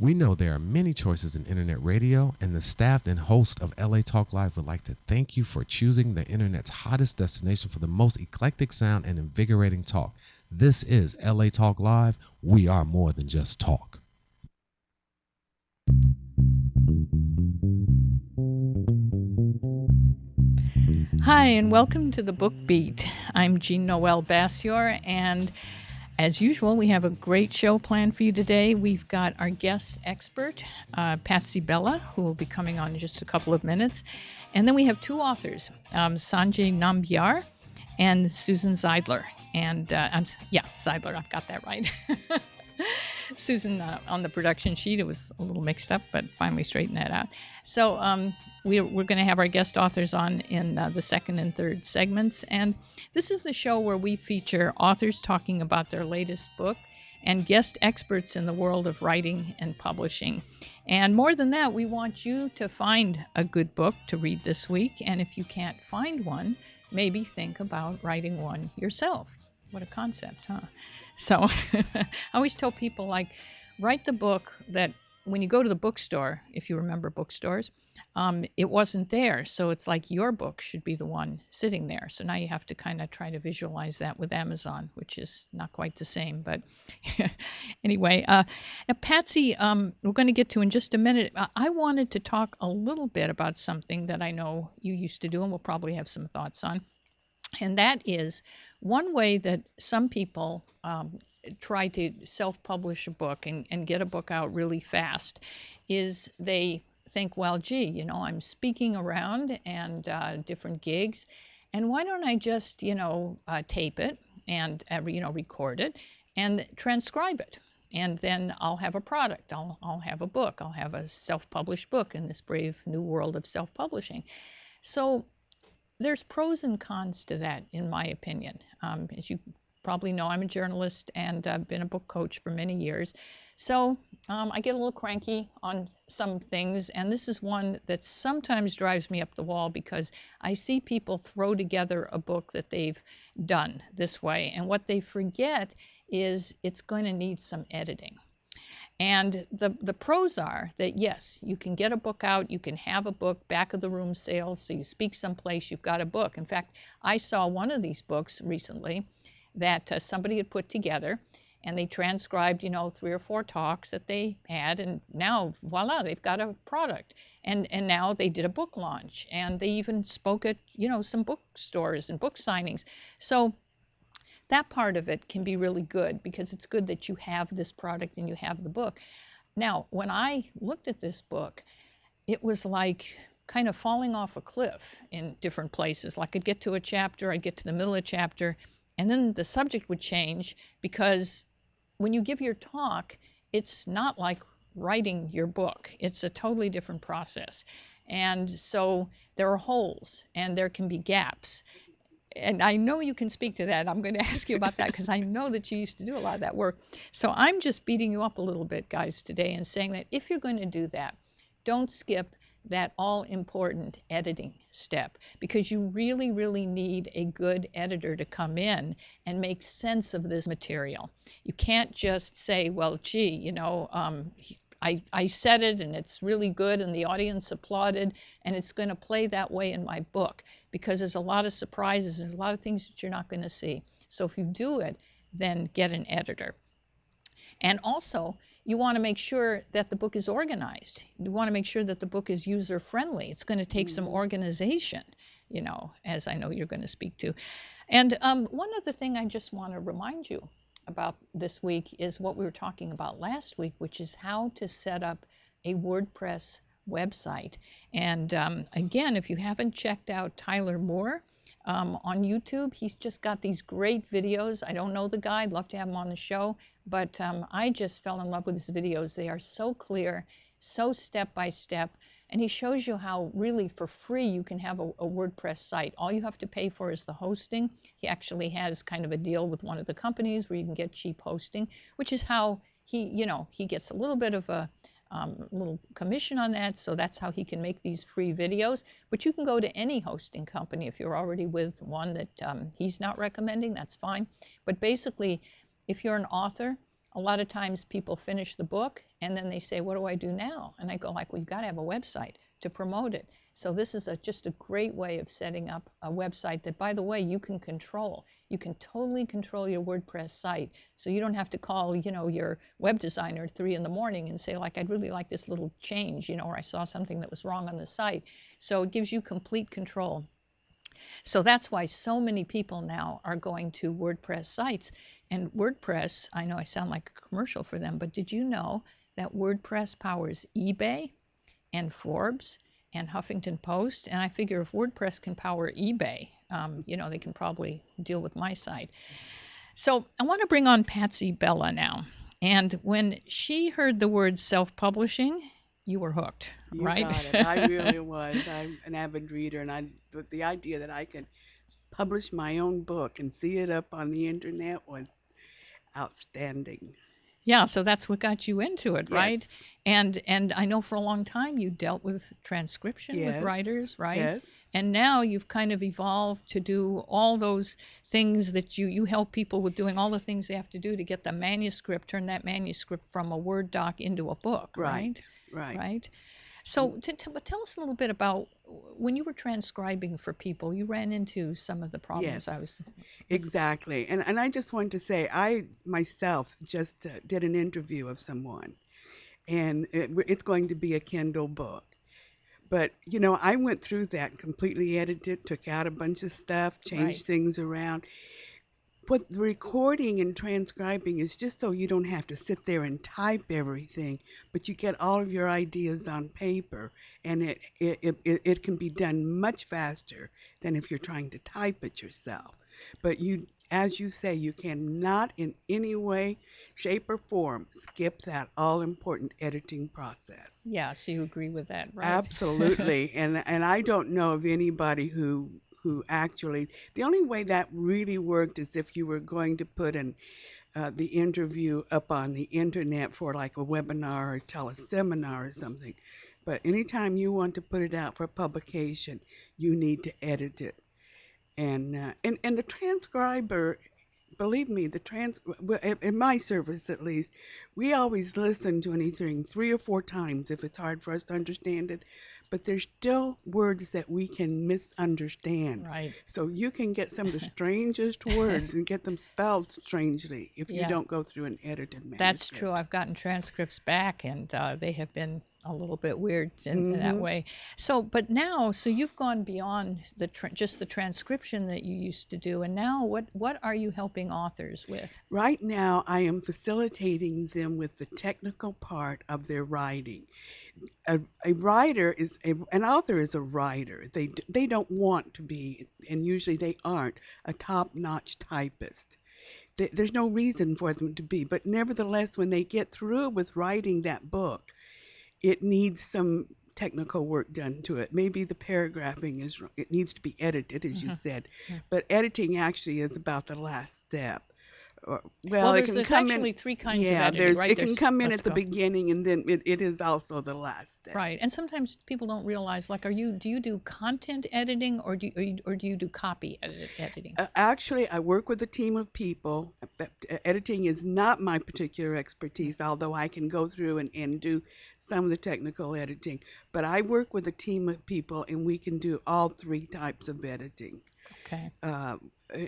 We know there are many choices in internet radio, and the staff and host of LA Talk Live would like to thank you for choosing the internet's hottest destination for the most eclectic sound and invigorating talk. This is LA Talk Live. We are more than just talk. Hi, and welcome to the Book Beat. I'm Jean Noel Bassior, and as usual, we have a great show planned for you today. We've got our guest expert, Patsy Bella, who will be coming on in just a couple of minutes. And then we have two authors, Sanjay Nambiar and Susan Zeidler. And Zeidler, I've got that right. Susan on the production sheet, it was a little mixed up, but finally straightened that out. So we're going to have our guest authors on in the second and third segments. And this is the show where we feature authors talking about their latest book and guest experts in the world of writing and publishing. And more than that, we want you to find a good book to read this week. And if you can't find one, maybe think about writing one yourself. What a concept, huh? So I always tell people, like, write the book that when you go to the bookstore, if you remember bookstores, it wasn't there. So it's like your book should be the one sitting there. So now you have to kind of try to visualize that with Amazon, which is not quite the same. But anyway, Patsy, we're going to get to in just a minute. I wanted to talk a little bit about something that I know you used to do, and we'll probably have some thoughts on. And that is one way that some people try to self-publish a book and get a book out really fast is they think, well, gee, I'm speaking around and different gigs, and why don't I just, tape it and, record it and transcribe it? And then I'll have a product. I'll have a book. I'll have a self-published book in this brave new world of self-publishing. So there's pros and cons to that, in my opinion. As you probably know, I'm a journalist and I've been a book coach for many years. So I get a little cranky on some things, and this is one that sometimes drives me up the wall because I see people throw together a book that they've done this way, and what they forget is it's going to need some editing. And the pros are that, yes, you can get a book out, you can have a book, back of the room sales, so you speak someplace, you've got a book. In fact, I saw one of these books recently that somebody had put together, and they transcribed, 3 or 4 talks that they had, and now, voila, they've got a product. And now they did a book launch, and they even spoke at, some bookstores and book signings. So that part of it can be really good because it's good that you have this product and you have the book. Now, when I looked at this book, it was like kind of falling off a cliff in different places. Like I'd get to a chapter, I'd get to the middle of a chapter, and then the subject would change because when you give your talk, it's not like writing your book. It's a totally different process. And so there are holes and there can be gaps. And I know you can speak to that. I'm going to ask you about that because I know that you used to do a lot of that work. So I'm just beating you up a little bit, guys, today and saying that if you're going to do that, don't skip that all-important editing step because you really, really need a good editor to come in and make sense of this material. You can't just say, well, gee, I said it and it's really good and the audience applauded and it's going to play that way in my book because there's a lot of surprises and there's a lot of things that you're not going to see. So if you do it, then get an editor. And also, you want to make sure that the book is organized. You want to make sure that the book is user-friendly. It's going to take some organization, as I know you're going to speak to. And one other thing I just want to remind you about this week is what we were talking about last week, which is how to set up a WordPress website. And again, if you haven't checked out Tyler Moore on YouTube, he's just got these great videos. I don't know the guy, I'd love to have him on the show, but I just fell in love with his videos. They are so clear, so step by step, and he shows you how really for free you can have a WordPress site. All you have to pay for is the hosting. He actually has kind of a deal with one of the companies where you can get cheap hosting, which is how he gets a little bit of a little commission on that, so that's how he can make these free videos. But you can go to any hosting company if you're already with one that he's not recommending, that's fine. But basically, if you're an author a lot of times people finish the book and then they say, what do I do now? And I go like, well, you got to have a website to promote it. So this is just a great way of setting up a website that, by the way, you can control. You can totally control your WordPress site. So you don't have to call, your web designer at 3 in the morning and say, like, I'd really like this little change, or I saw something that was wrong on the site. So it gives you complete control. So that's why so many people now are going to WordPress sites. And WordPress, I know I sound like a commercial for them, but did you know that WordPress powers eBay and Forbes and Huffington Post? And I figure if WordPress can power eBay, they can probably deal with my site. So I want to bring on Patsy Bella now. And when she heard the word self-publishing, you were hooked, right? You got it. I really was. I'm an avid reader, and the idea that I could publish my own book and see it up on the internet was outstanding. Yeah, so that's what got you into it, right? Yes. And I know for a long time you dealt with transcription with Yes. writers, right? Yes. And now you've kind of evolved to do all those things that you help people with, doing all the things they have to do to get the manuscript, turn that manuscript from a Word doc into a book, right? Right. So tell us a little bit about when you were transcribing for people, you ran into some of the problems. Yes. Exactly. And I just wanted to say, I myself just did an interview of someone, and it's going to be a Kindle book. But, I went through that, completely edited, took out a bunch of stuff, changed things around. But the recording and transcribing is just so you don't have to sit there and type everything, but you get all of your ideas on paper, and it can be done much faster than if you're trying to type it yourself. But as you say, you cannot in any way, shape, or form skip that all-important editing process. Yeah, so you agree with that, right? Absolutely. And I don't know of anybody who actually, the only way that really worked is if you were going to put the interview up on the internet for like a webinar or teleseminar or something. But anytime you want to put it out for publication, you need to edit it. And the transcriber, believe me, in my service at least, we always listen to anything 3 or 4 times if it's hard for us to understand it. But there's still words that we can misunderstand. Right. So you can get some of the strangest words and get them spelled strangely if you don't go through an edited manuscript. That's true. I've gotten transcripts back, and they have been a little bit weird in that way. So, but now, so you've gone beyond just the transcription that you used to do, and now what are you helping authors with? Right now, I am facilitating them with the technical part of their writing. An author is a writer. They don't want to be, and usually they aren't, a top-notch typist. There's no reason for them to be, but nevertheless, when they get through with writing that book, it needs some technical work done to it. Maybe the paragraphing it needs to be edited, as you said, but editing actually is about the last step. Well, there's actually 3 kinds of editing, right? It can come in at the beginning, and then it is also the last step. Right, and sometimes people don't realize, like, do you do content editing, or do you do copy editing? Actually, I work with a team of people. Editing is not my particular expertise, although I can go through and do some of the technical editing. But I work with a team of people, and we can do all 3 types of editing. Okay.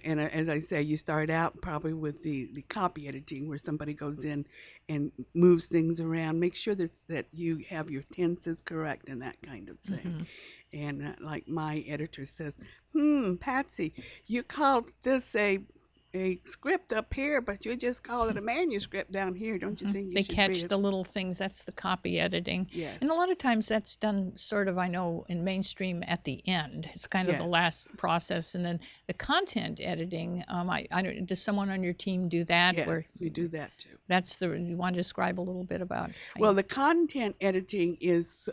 And as I say, you start out probably with the copy editing, where somebody goes in and moves things around, make sure that you have your tenses correct and that kind of thing. And like my editor says, Patsy, you called this a script up here, but you just call it a manuscript down here. Don't you think they catch the little things? That's the copy editing. Yes. And a lot of times that's done sort of, I know, in mainstream at the end. It's kind of the last process. And then the content editing, does someone on your team do that? Yes, we do that too. You want to describe a little bit about? Well, the content editing is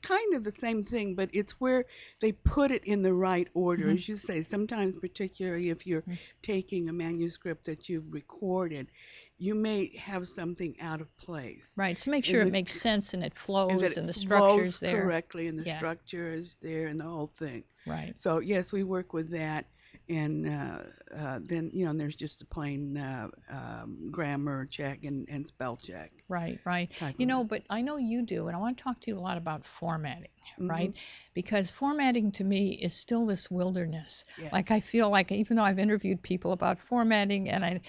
kind of the same thing, but it's where they put it in the right order. As you say, sometimes, particularly if you're taking a manuscript that you've recorded, you may have something out of place. Right, so make sure it makes sense and it flows and the flows structure's there. Correctly, and the structure is there and the whole thing. Right. So yes, we work with that. and then there's just a plain grammar check and spell check Right, right. type You of. know, but I know you do, and I want to talk to you a lot about formatting, Hmm. right? Because formatting to me is still this wilderness. Like I Yes. feel like even though I've interviewed people about formatting, and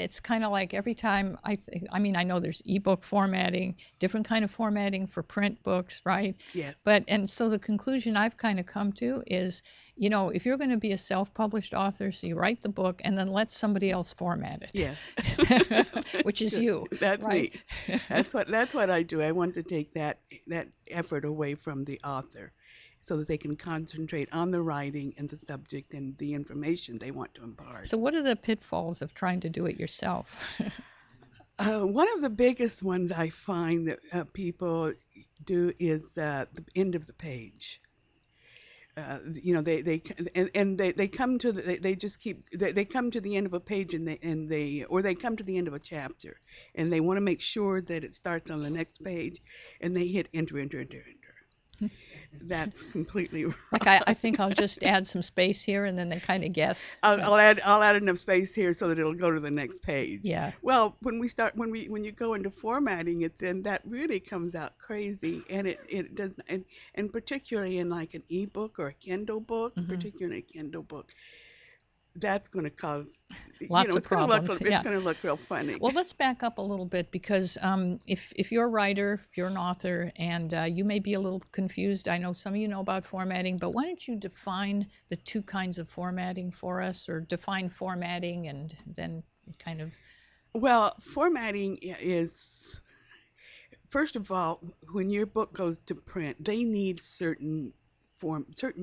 it's kind of like every time I mean, I know there's ebook formatting, different kind of formatting for print books, right? Yes. And so the conclusion I've kind of come to is, if you're going to be a self-published author, so you write the book and then let somebody else format Yes. it, which That's is good. you, That's right? me. That's what I do. I want to take that effort away from the author so that they can concentrate on the writing and the subject and the information they want to impart. So what are the pitfalls of trying to do it yourself? One of the biggest ones I find that people do is the end of the page. They come to they just keep they come to the end of a page or they come to the end of a chapter and they want to make sure that it starts on the next page and they hit enter. That's completely Like wrong. I think I'll just add some space here and then they kind of guess. I'll add enough space here so that it'll go to the next page. Yeah. Well, when you go into formatting it, then that really comes out crazy, and it does, and particularly in like an ebook or a Kindle book, Hmm. particularly a Kindle book, that's going to cause, Lots of problems. it's Yeah. going to look real funny. Well, let's back up a little bit because if you're a writer, if you're an author, and you may be a little confused, I know some of you know about formatting, but why don't you define the two kinds of formatting for us, or define formatting and then kind of. Well, formatting is, first of all, when your book goes to print, they need certain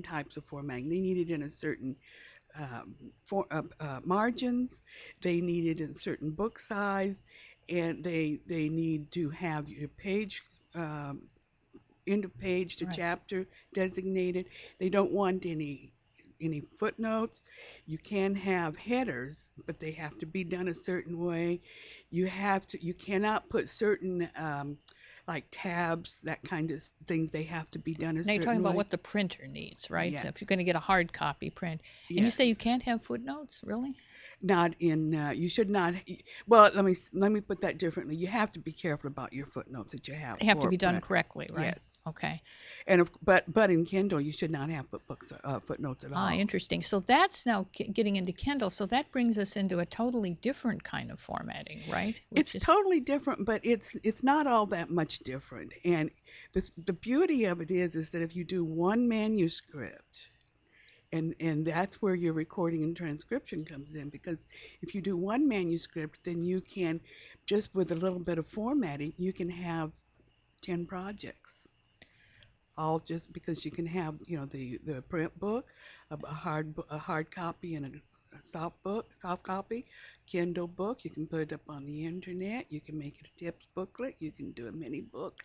types of formatting. They need it in a certain margins. They need it in certain book size, and they need to have your page um, end of page to Right. chapter designated. They don't want any footnotes. You can have headers, but they have to be done a certain way. You cannot put certain like tabs, that kind of things. They have to be done a Now you're talking certain about way. what the printer needs, right? If you're going to Yes. get a hard copy print. And you Yes. say you can't have footnotes, really? Not in you should not. Well, let me put that differently. You have to be careful about your footnotes that you have They have to for be done print. correctly, right? Yes. Okay. But in Kindle you should not have footnotes at Ah, all. interesting. So that's now getting into Kindle. So that brings us into a totally different kind of formatting, right? Which It's is. totally different, but it's not all that much different. And the beauty of it is that if you do one manuscript, and that's where your recording and transcription comes in, because if you do one manuscript, then you can, just with a little bit of formatting, you can have 10 projects, all just because you can have the print book, a hard copy, and a soft copy, Kindle book. You can put it up on the internet. You can make it a tips booklet. You can do a mini book.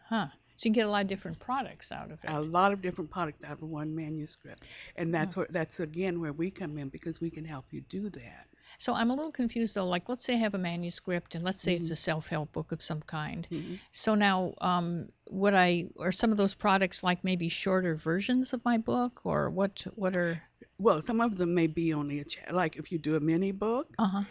Huh. So you can get a lot of different products out of A it. lot of different products out of one manuscript, and Huh. that's again where we come in, because we can help you do that. So I'm a little confused though. Like, let's say I have a manuscript, and let's say it's Hmm. a self-help book of some kind. Hmm. So now, are some of those products like maybe shorter versions of my book, or what are? Well, some of them may be only like if you do a mini book, Uh-huh.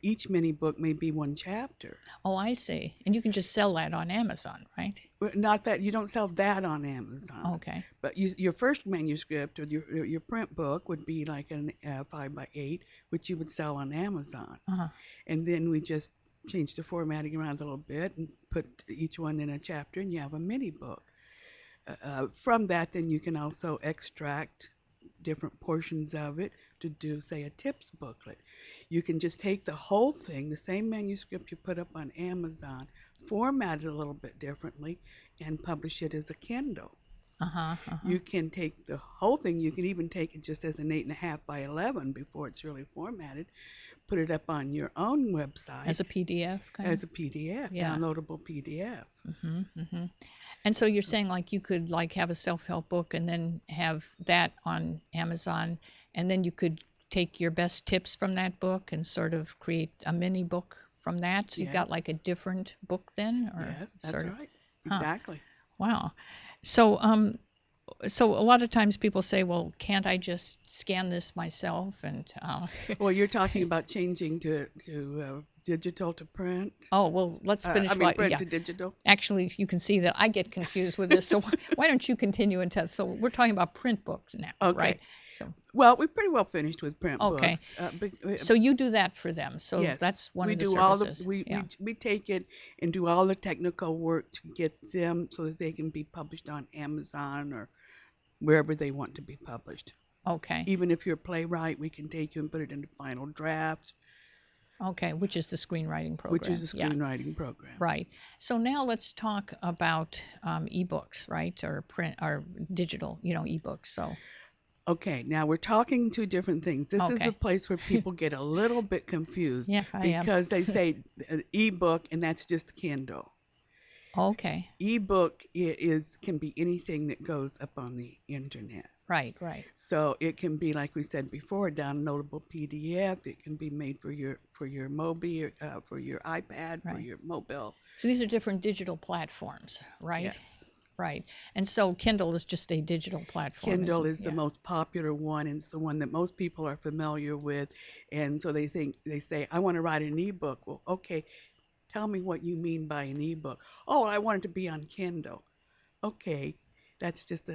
each mini book may be one chapter. Oh, I see. And you can just sell that on Amazon, right? Not that you don't sell that on Amazon, Okay. but your first manuscript or your print book would be like an 5 by 8, which you would sell on Amazon, Uh-huh. and then we just change the formatting around a little bit and put each one in a chapter, and you have a mini book. From that, then you can also extract different portions of it to do, say, a tips booklet. You can just take the whole thing, the same manuscript you put up on Amazon, format it a little bit differently, and publish it as a Kindle. Uh-huh. Uh-huh. You can take the whole thing, you can even take it just as an 8.5 by 11 before it's really formatted, put it up on your own website As a PDF kind of. as a PDF, Yeah. downloadable PDF. Mm-hmm. Mm-hmm. And so you're saying like you could like have a self-help book and then have that on Amazon, and then you could take your best tips from that book and sort of create a mini book from that. So you've Yes, got like a different book then, or yes, that's sort of. right. Huh. Exactly. Wow. So so a lot of times people say, well, can't I just scan this myself? And Well, you're talking about changing to digital to print. oh, well, let's finish. Print Yeah. to digital. Actually, you can see that I get confused with this. So why don't you continue and tell? So we're talking about print books now, Okay. right? So Well, we're pretty well finished with print okay. books. So you do that for them. So Yes, that's one we of the do services. we take it and do all the technical work to get them so that they can be published on Amazon or wherever they want to be published. Okay. Even if you're a playwright, we can take you and put it in the final draft, Okay, which is the screenwriting program. which is a Yeah. screenwriting program. Right. So now let's talk about ebooks, right? Or print or digital, ebooks. So Okay, now we're talking two different things. This is Okay. a place where people get a little bit confused yeah, I am. because they say ebook and that's just Kindle. Okay. Ebook can be anything that goes up on the internet. Right, right. So it can be, like we said before, a downloadable PDF. It can be made for your Mobi, for your iPad, for Right. your mobile. So these are different digital platforms, right? Yes. Right. And so Kindle is just a digital platform. Kindle isn't is it? the most popular one, and it's the one that most people are familiar with. And so they say, I want to write an ebook. Well, okay, tell me what you mean by an ebook. Oh, I want it to be on Kindle. Okay, that's just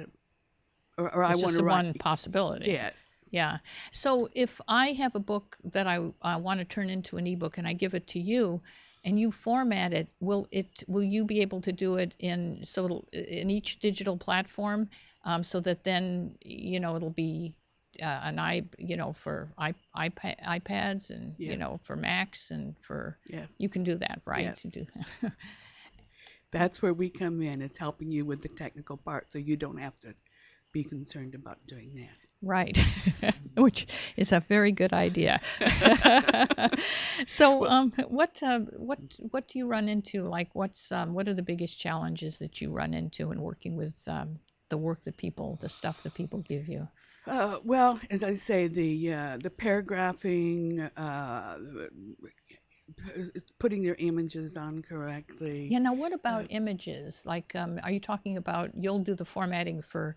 or I It's want just to write. one possibility. Yes. Yeah. So if I have a book that I want to turn into an ebook and I give it to you, and you format it, will you be able to do it in each digital platform, so that then it'll be for iPads and Yes. for Macs and for Yes. you can do that, right? Yes. To do That's where we come in. It's helping you with the technical part, so you don't have to be concerned about doing that. Right, which is a very good idea. So, what do you run into? Like, what are the biggest challenges that you run into in working with the work that the stuff that people give you? Well, as I say, the paragraphing, putting their images on correctly. Yeah. Now, what about images? Like, are you talking about you'll do the formatting for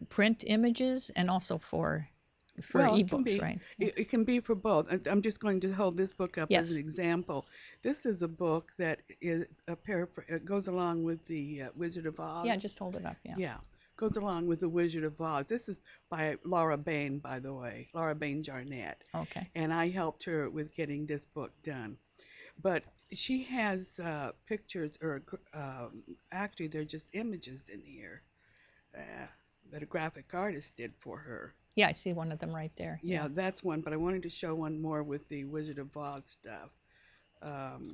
print images and also for Well, it can ebooks, be. right? It can be for both. I'm just going to hold this book up Yes. as an example. This is a book that is it goes along with the Wizard of Oz. Yeah, just hold it up. Yeah. Yeah, goes along with the Wizard of Oz. This is by Laura Bain, by the way, Laura Bain Jarnett, Okay. and I helped her with getting this book done. But she has pictures, or actually they're just images in here that a graphic artist did for her. Yeah, I see one of them right there. Yeah, that's one, but I wanted to show one more with the Wizard of Oz stuff.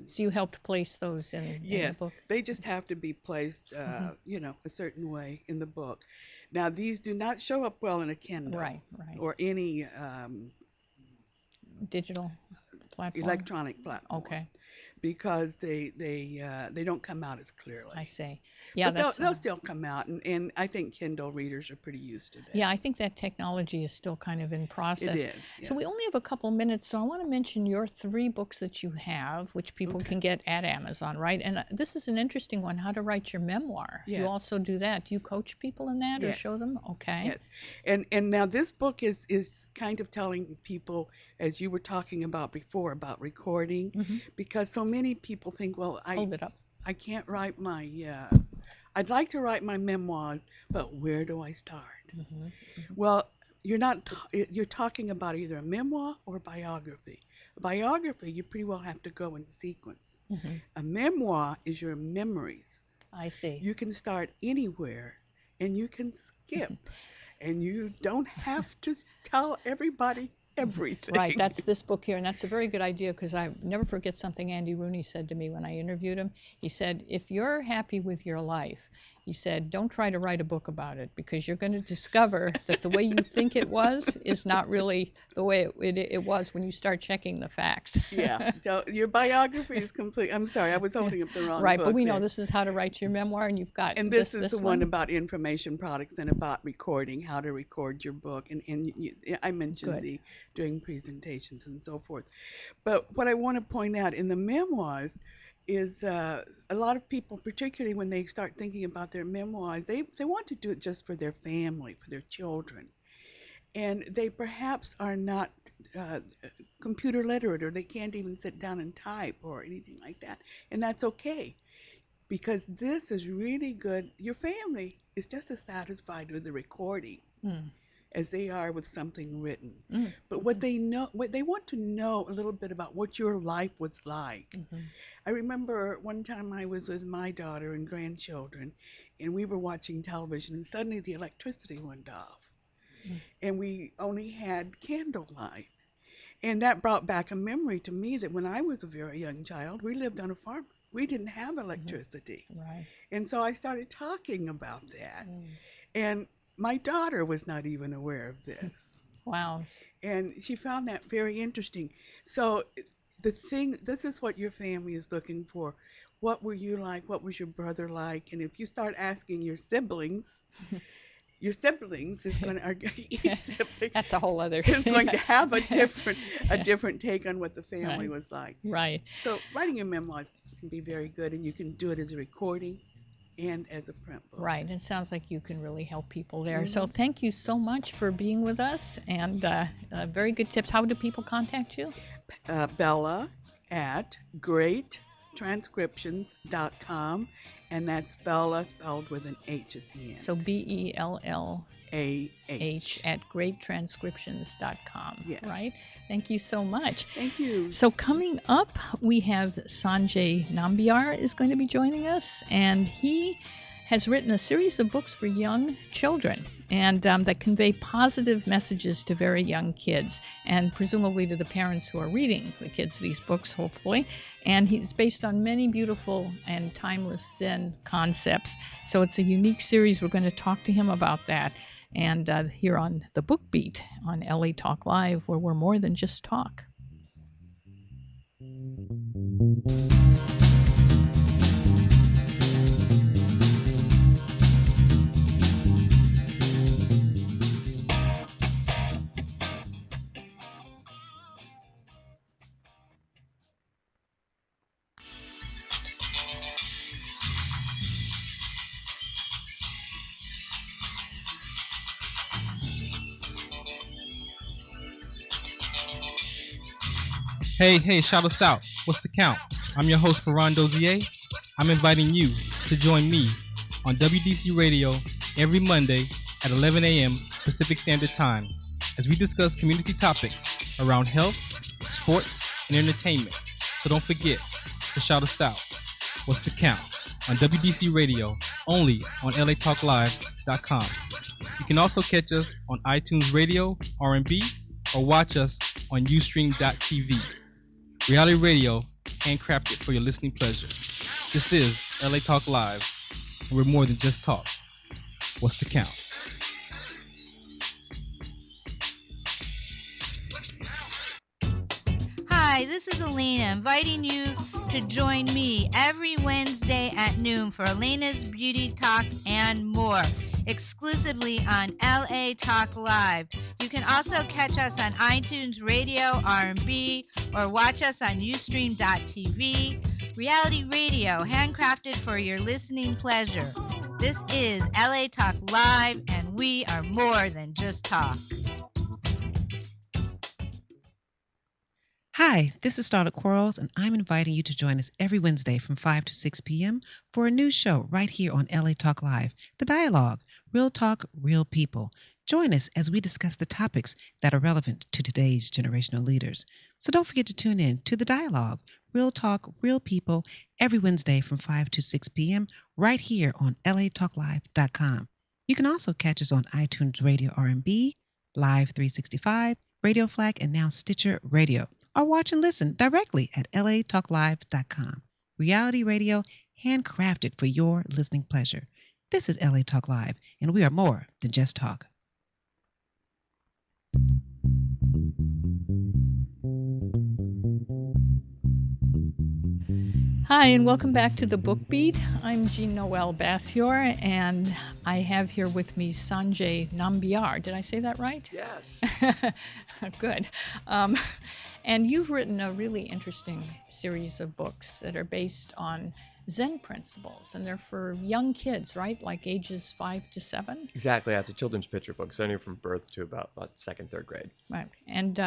So you helped place those in Yes, the book? they just have to be placed, a certain way in the book. Now, these do not show up well in a Kindle Right. or any Digital platform? electronic platform. Okay, Because they don't come out as clearly. I see. Yeah, But they'll still come out, and I think Kindle readers are pretty used to that. yeah, I think that technology is still kind of in process. It is. So we yes. only have a couple minutes, so I want to mention your 3 books that you have, which people Okay. can get at Amazon, right? And this is an interesting one, How to Write Your Memoir. You Yes. also do that. Do you coach people in that or Yes. show them? Okay. Yes. And now this book is kind of telling people, as you were talking about before, about recording, Hmm. because so many people think, well, Hold it up. I can't write I'd like to write my memoir, but where do I start? Hmm. Well, you're talking about either a memoir or a biography. A biography, you pretty well have to go in sequence. Hmm. A memoir is your memories. I see. You can start anywhere and you can skip, and you don't have to tell everybody everything. Right, that's this book here, and that's a very good idea because I never forget something Andy Rooney said to me when I interviewed him. He said, if you're happy with your life, he said, don't try to write a book about it because you're going to discover that the way you think it was is not really the way it was when you start checking the facts. Yeah, your biography is complete. I'm sorry, I was holding up the wrong Right, book but we know there. this is How to Write Your Memoir, and you've got And this is the one one. about information products and about recording, how to record your book. And I mentioned Good. doing presentations and so forth. But what I want to point out in the memoirs, is a lot of people, particularly when they start thinking about their memoirs, they want to do it just for their family, for their children. And they perhaps are not uh, computer literate, or they can't even sit down and type or anything like that. And that's okay, because this is really good. Your family is just as satisfied with the recording Mm. as they are with something written. Mm. But what they know, what they want to know a little bit about what your life was like. Mhm. I remember one time I was with my daughter and grandchildren, and we were watching television, and suddenly the electricity went off, Mm. and we only had candlelight. And that brought back a memory to me that when I was a very young child, we lived on a farm. We didn't have Mhm. electricity. Right. And so I started talking about that. Mm. And my daughter was not even aware of this. Wow. And she found that very interesting. So this is what your family is looking for. What were you like? What was your brother like? And if you start asking your siblings is going to, each sibling That's a whole other. is going to have a Yeah. different take on what the family Right. was like. Right. So writing your memoirs can be very good, and you can do it as a recording and as a print book. Right. It sounds like you can really help people there. So Mhm. thank you so much for being with us, and very good tips. How do people contact you? Bella at greattranscriptions.com, and that's Bella spelled with an H at the end. So BELLH A-H. at greattranscriptions.com. Yes. Right. Thank you so much. Thank you. So coming up, we have Sanjay Nambiar is going to be joining us, and he has written a series of books for young children, and that convey positive messages to very young kids, and presumably to the parents who are reading the kids these books, hopefully. And he's based on many beautiful and timeless Zen concepts. So it's a unique series. We're going to talk to him about that. And here on the Book Beat on LA Talk Live, where we're more than just talk. Hey, shout us out. What's the count? I'm your host, Ferran Dozier. I'm inviting you to join me on WDC Radio every Monday at 11 a.m. Pacific Standard Time as we discuss community topics around health, sports, and entertainment. So don't forget to shout us out. What's the count? On WDC Radio, only on LATalkLive.com. You can also catch us on iTunes Radio, R&B, or watch us on Ustream.tv. Reality radio, handcrafted for your listening pleasure. This is LA Talk Live, and we're more than just talk. What's the count? Hi, this is Elena, inviting you to join me every Wednesday at noon for Elena's Beauty Talk and more, exclusively on LA Talk Live. You can also catch us on iTunes Radio, R&B, or watch us on Ustream.tv. Reality radio, handcrafted for your listening pleasure. This is LA Talk Live, and we are more than just talk. Hi, this is Starlet Quarles, and I'm inviting you to join us every Wednesday from 5 to 6 p.m. for a new show right here on LA Talk Live, The Dialogue, Real Talk, Real People. Join us as we discuss the topics that are relevant to today's generational leaders. So don't forget to tune in to The Dialogue, Real Talk, Real People, every Wednesday from 5 to 6 p.m. right here on LATalkLive.com. You can also catch us on iTunes Radio R&B, Live 365, Radio Flag, and now Stitcher Radio. Or watch and listen directly at latalklive.com. Reality radio, handcrafted for your listening pleasure. This is LA Talk Live, and we are more than just talk. Hi, and welcome back to the Book Beat. I'm Jean Noel Bassior, and I have here with me Sanjay Nambiar. Did I say that right? Yes. Good. And you've written a really interesting series of books that are based on Zen principles, and they're for young kids, right? Like ages 5 to 7? Exactly. It's a children's picture book, so anywhere from birth to about second, third grade. Right. And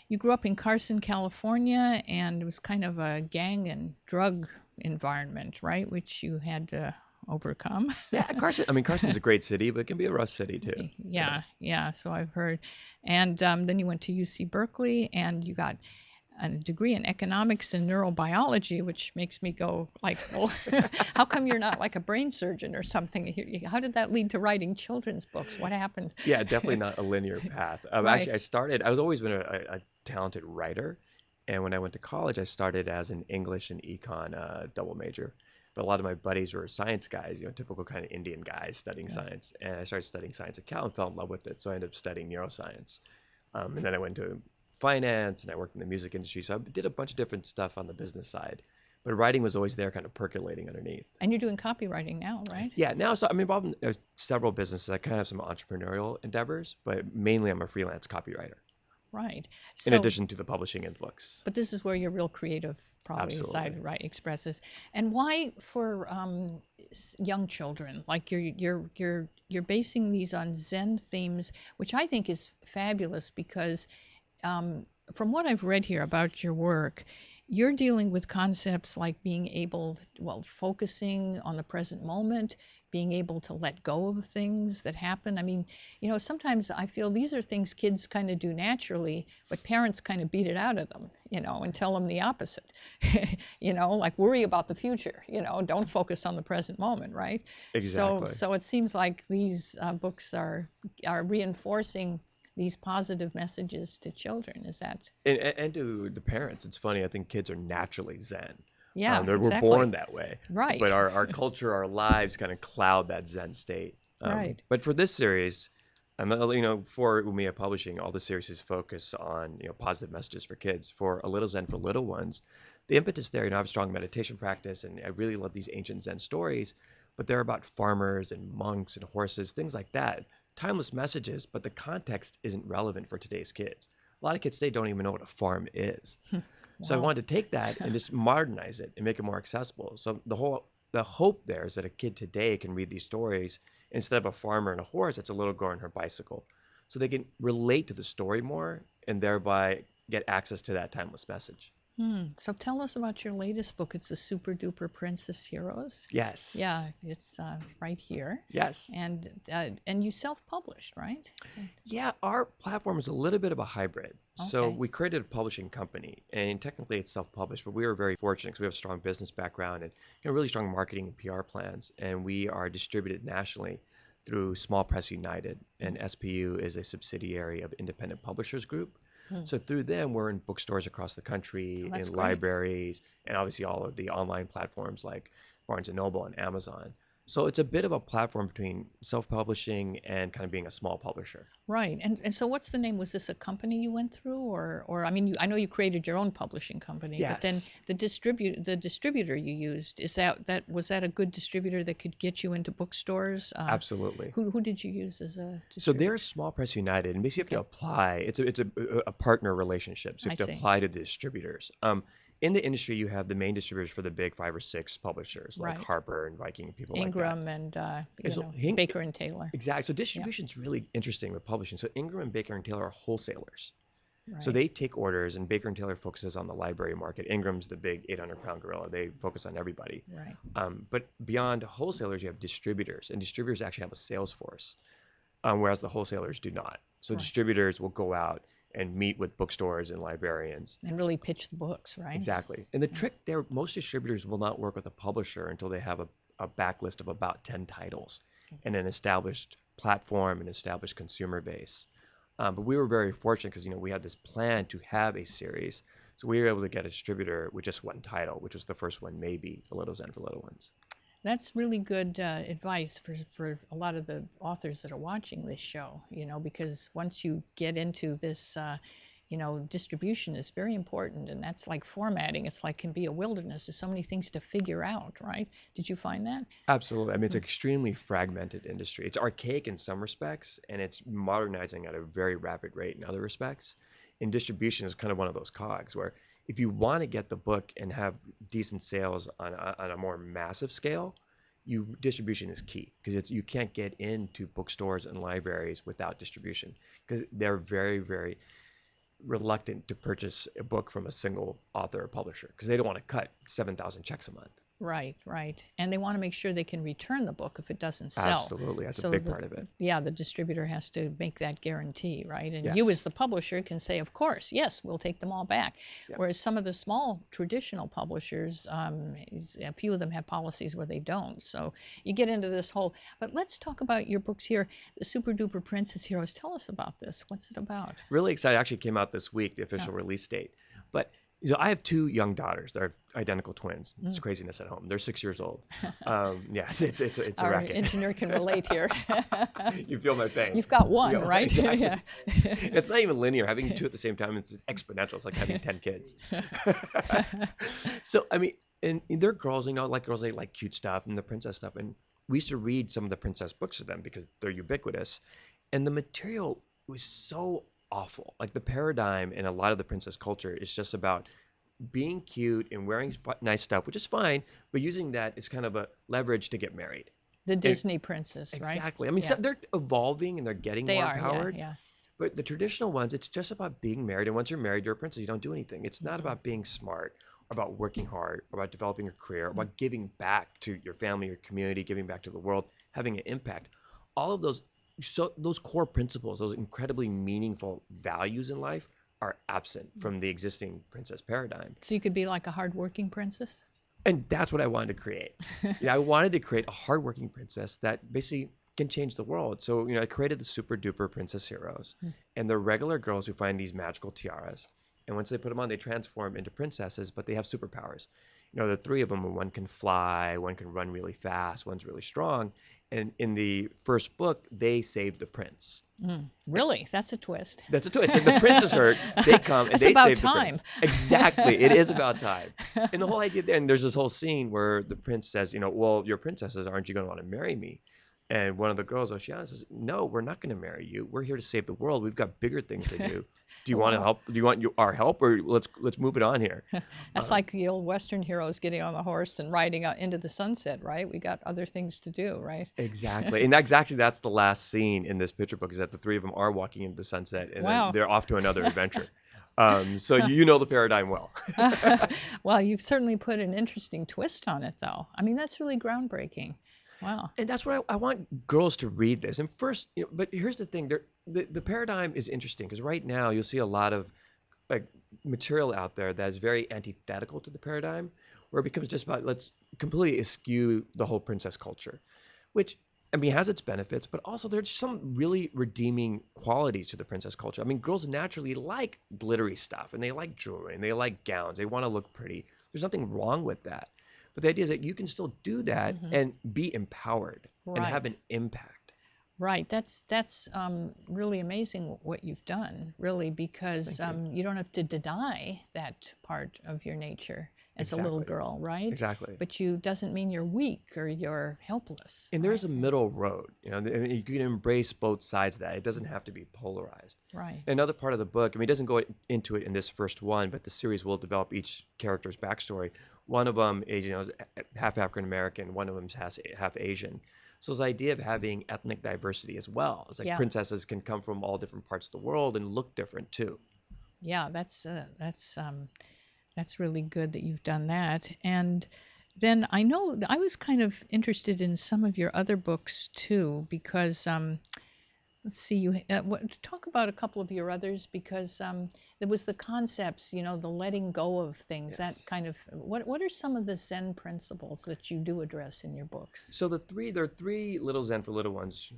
you grew up in Carson, California, and it was kind of a gang and drug environment, right? Which you had to overcome. Yeah, Carson's a great city, but it can be a rough city too. Yeah. So I've heard. And then you went to UC Berkeley, and you got a degree in economics and neurobiology, which makes me go like, well, how come you're not like a brain surgeon or something? How did that lead to writing children's books? What happened? Yeah, definitely not a linear path. Right. Actually, I was always been a talented writer, and when I went to college, I started as an English and econ double major. But a lot of my buddies were science guys, typical kind of Indian guys studying science. And I started studying science at Cal and fell in love with it, so I ended up studying neuroscience. And then I went to finance, and I worked in the music industry, so I did a bunch of different stuff on the business side, but writing was always there, kind of percolating underneath. And you're doing copywriting now, right? Yeah, now so I'm involved in several businesses. I kind of have some entrepreneurial endeavors, but mainly I'm a freelance copywriter. Right. In addition to the publishing and books. But this is where your real creative probably side, right, expresses. And why for young children? Like you're basing these on Zen themes, which I think is fabulous because from what I've read here about your work, you're dealing with concepts like being able, focusing on the present moment, being able to let go of things that happen. I mean, sometimes I feel these are things kids kind of do naturally, but parents kind of beat it out of them, and tell them the opposite, like worry about the future, don't focus on the present moment, right? Exactly. So it seems like these books are reinforcing these positive messages to children. Is that? And to the parents, it's funny. I think kids are naturally Zen. Yeah, we're born that way. Right. But our culture, our lives kind of cloud that Zen state. Right. But for this series, for Umeå Publishing, all the series is focused on, positive messages for kids. For A Little Zen for Little Ones, the impetus there, I have a strong meditation practice, and I really love these ancient Zen stories, but they're about farmers and monks and horses, things like that. Timeless messages, but the context isn't relevant for today's kids. A lot of kids today don't even know what a farm is. Wow. So I wanted to take that and just modernize it and make it more accessible. So the hope there is that a kid today can read these stories instead of a farmer and a horse, it's a little girl and her bicycle. So they can relate to the story more and thereby get access to that timeless message. So tell us about your latest book. It's the Super Duper Princess Heroes. Yes. Yeah, it's right here. Yes. And you self-published, right? Yeah, our platform is a little bit of a hybrid. Okay. So we created a publishing company, and technically it's self-published, but we were very fortunate because we have a strong business background and really strong marketing and PR plans, and we are distributed nationally through Small Press United, and SPU is a subsidiary of Independent Publishers Group. So through them, we're in bookstores across the country, in libraries, and obviously all of the online platforms like Barnes & Noble and Amazon. So it's a bit of a platform between self-publishing and kind of being a small publisher. Right. And so what's the name? Was this a company you went through, or I mean, I know you created your own publishing company, yes. But then the distributor you used, was that a good distributor that could get you into bookstores? Absolutely. Who did you use as a distributor? So there's Small Press United, and basically you have to apply. It's a partner relationship, so you have to apply to the distributors. In the industry, you have the main distributors for the big 5 or 6 publishers, like Harper and Viking and people Ingram like that. and Baker and Taylor. Exactly. So distribution's really interesting with publishing. So Ingram and Baker and Taylor are wholesalers. Right. So they take orders, and Baker and Taylor focuses on the library market. Ingram's the big 800-pound gorilla. They focus on everybody. Right. But beyond wholesalers, you have distributors, and distributors actually have a sales force, whereas the wholesalers do not. So distributors will go out and meet with bookstores and librarians. And really pitch the books, right? Exactly. And the trick there, most distributors will not work with a publisher until they have a backlist of about 10 titles and an established platform and established consumer base. But we were very fortunate because, we had this plan to have a series. So we were able to get a distributor with just one title, which was the first one, maybe A Little Zen for Little Ones. That's really good advice for a lot of the authors that are watching this show, because once you get into this, distribution is very important, and that's like formatting. It's like can be a wilderness. There's so many things to figure out, right? Did you find that? Absolutely. I mean, it's an extremely fragmented industry. It's archaic in some respects, and it's modernizing at a very rapid rate in other respects. And distribution is kind of one of those cogs where if you want to get the book and have decent sales on a more massive scale, distribution is key, because you can't get into bookstores and libraries without distribution, because they're very, very reluctant to purchase a book from a single author or publisher, because they don't want to cut 7,000 checks a month. Right, right. And they want to make sure they can return the book if it doesn't sell. Absolutely. That's a big part of it. Yeah, the distributor has to make that guarantee, right? And Yes. you as the publisher can say, of course, yes, we'll take them all back. Yeah. Whereas some of the small traditional publishers, a few of them have policies where they don't. So you get into this whole, but let's talk about your books here, the Super Duper Princess Heroes. Tell us about this. What's it about? Really excited. It actually came out this week, the official release date. But I have 2 young daughters. They're identical twins. It's craziness at home. They're 6 years old. Yeah, it's a Our racket. engineer can relate here. You feel my pain. You've got one, Yeah, right? exactly. Yeah. It's not even linear. Having 2 at the same time, it's exponential. It's like having 10 kids. So, I mean, and they're girls, like girls, they like cute stuff and the princess stuff. And we used to read some of the princess books to them because they're ubiquitous. And the material was so awful. Like the paradigm in a lot of the princess culture is just about being cute and wearing nice stuff, which is fine, but using that as kind of a leverage to get married. The Disney princess, right? Exactly. I mean, Yeah. they're evolving and they're getting They more are, empowered. yeah. But the traditional ones, it's just about being married. And once you're married, you're a princess. You don't do anything. It's not about being smart, about working hard, about developing a career, about giving back to your family, your community, giving back to the world, having an impact. All of those core principles, those incredibly meaningful values in life are absent from the existing princess paradigm. So you could be like a hardworking princess? And that's what I wanted to create. I wanted to create a hardworking princess that basically can change the world. So, I created the Super Duper Princess Heroes. And they're regular girls who find these magical tiaras. And once they put them on, they transform into princesses, but they have superpowers. The 3 of them, one can fly, one can run really fast, one's really strong. And in the first book, they save the prince. Really? That's a twist. That's a twist. So the prince is hurt, they come, and It's they about save time. the prince. Exactly. It is about time. And the whole idea there, and there's this whole scene where the prince says, well, you're princesses, aren't you going to want to marry me? And one of the girls, Oceana, says, no, we're not going to marry you. We're here to save the world. We've got bigger things to do. Do you want to help? Do you want our help, or let's move it on here? That's like the old Western heroes getting on the horse and riding out into the sunset, right? We got other things to do, right? Exactly. And that's the last scene in this picture book, is that the 3 of them are walking into the sunset, and Wow. then they're off to another adventure. So you know the paradigm well. Well, you've certainly put an interesting twist on it, though. I mean, that's really groundbreaking. Wow. And that's what I want girls to read this. And first, but here's the thing: the paradigm is interesting, because right now you'll see a lot of material out there that is very antithetical to the paradigm, where it becomes just about let's completely eschew the whole princess culture, which has its benefits, but also there's some really redeeming qualities to the princess culture. I mean, girls naturally like glittery stuff, and they like jewelry, and they like gowns. They want to look pretty. There's nothing wrong with that. But the idea is that you can still do that and be empowered and have an impact. Right. That's really amazing what you've done, really, because you don't have to deny that part of your nature as a little girl, right? Exactly. But doesn't mean you're weak or you're helpless. And there's a middle road. And you can embrace both sides of that. It doesn't have to be polarized. Right. Another part of the book, it doesn't go into it in this first one, but the series will develop each character's backstory. One of them is, is half African American. One of them is half Asian. So this idea of having ethnic diversity as well. It's like princesses can come from all different parts of the world and look different too. Yeah, that's really good that you've done that. And then I know I was kind of interested in some of your other books too, because let's see, talk about a couple of your others, because there was the concepts, the letting go of things, that kind of, what are some of the Zen principles that you do address in your books? So there are 3 Little Zen for Little Ones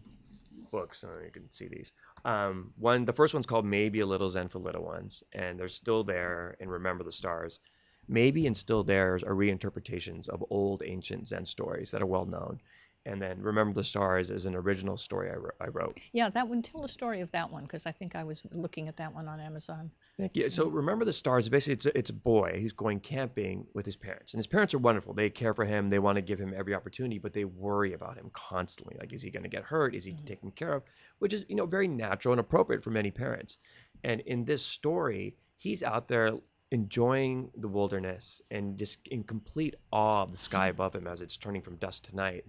books. You can see these. The first one's called Maybe a Little Zen for Little Ones, and they're Still There and Remember the Stars. Maybe and Still There are reinterpretations of old ancient Zen stories that are well known. And then Remember the Stars is an original story I wrote. Yeah, that one. Tell the story of that one, because I think I was looking at that one on Amazon. Thank you. So Remember the Stars, basically it's a boy who's going camping with his parents. And his parents are wonderful. They care for him. They want to give him every opportunity, but they worry about him constantly. Like, is he going to get hurt? Is he taken care of? Which is, very natural and appropriate for many parents. And in this story, he's out there enjoying the wilderness and just in complete awe of the sky above him as it's turning from dusk to night.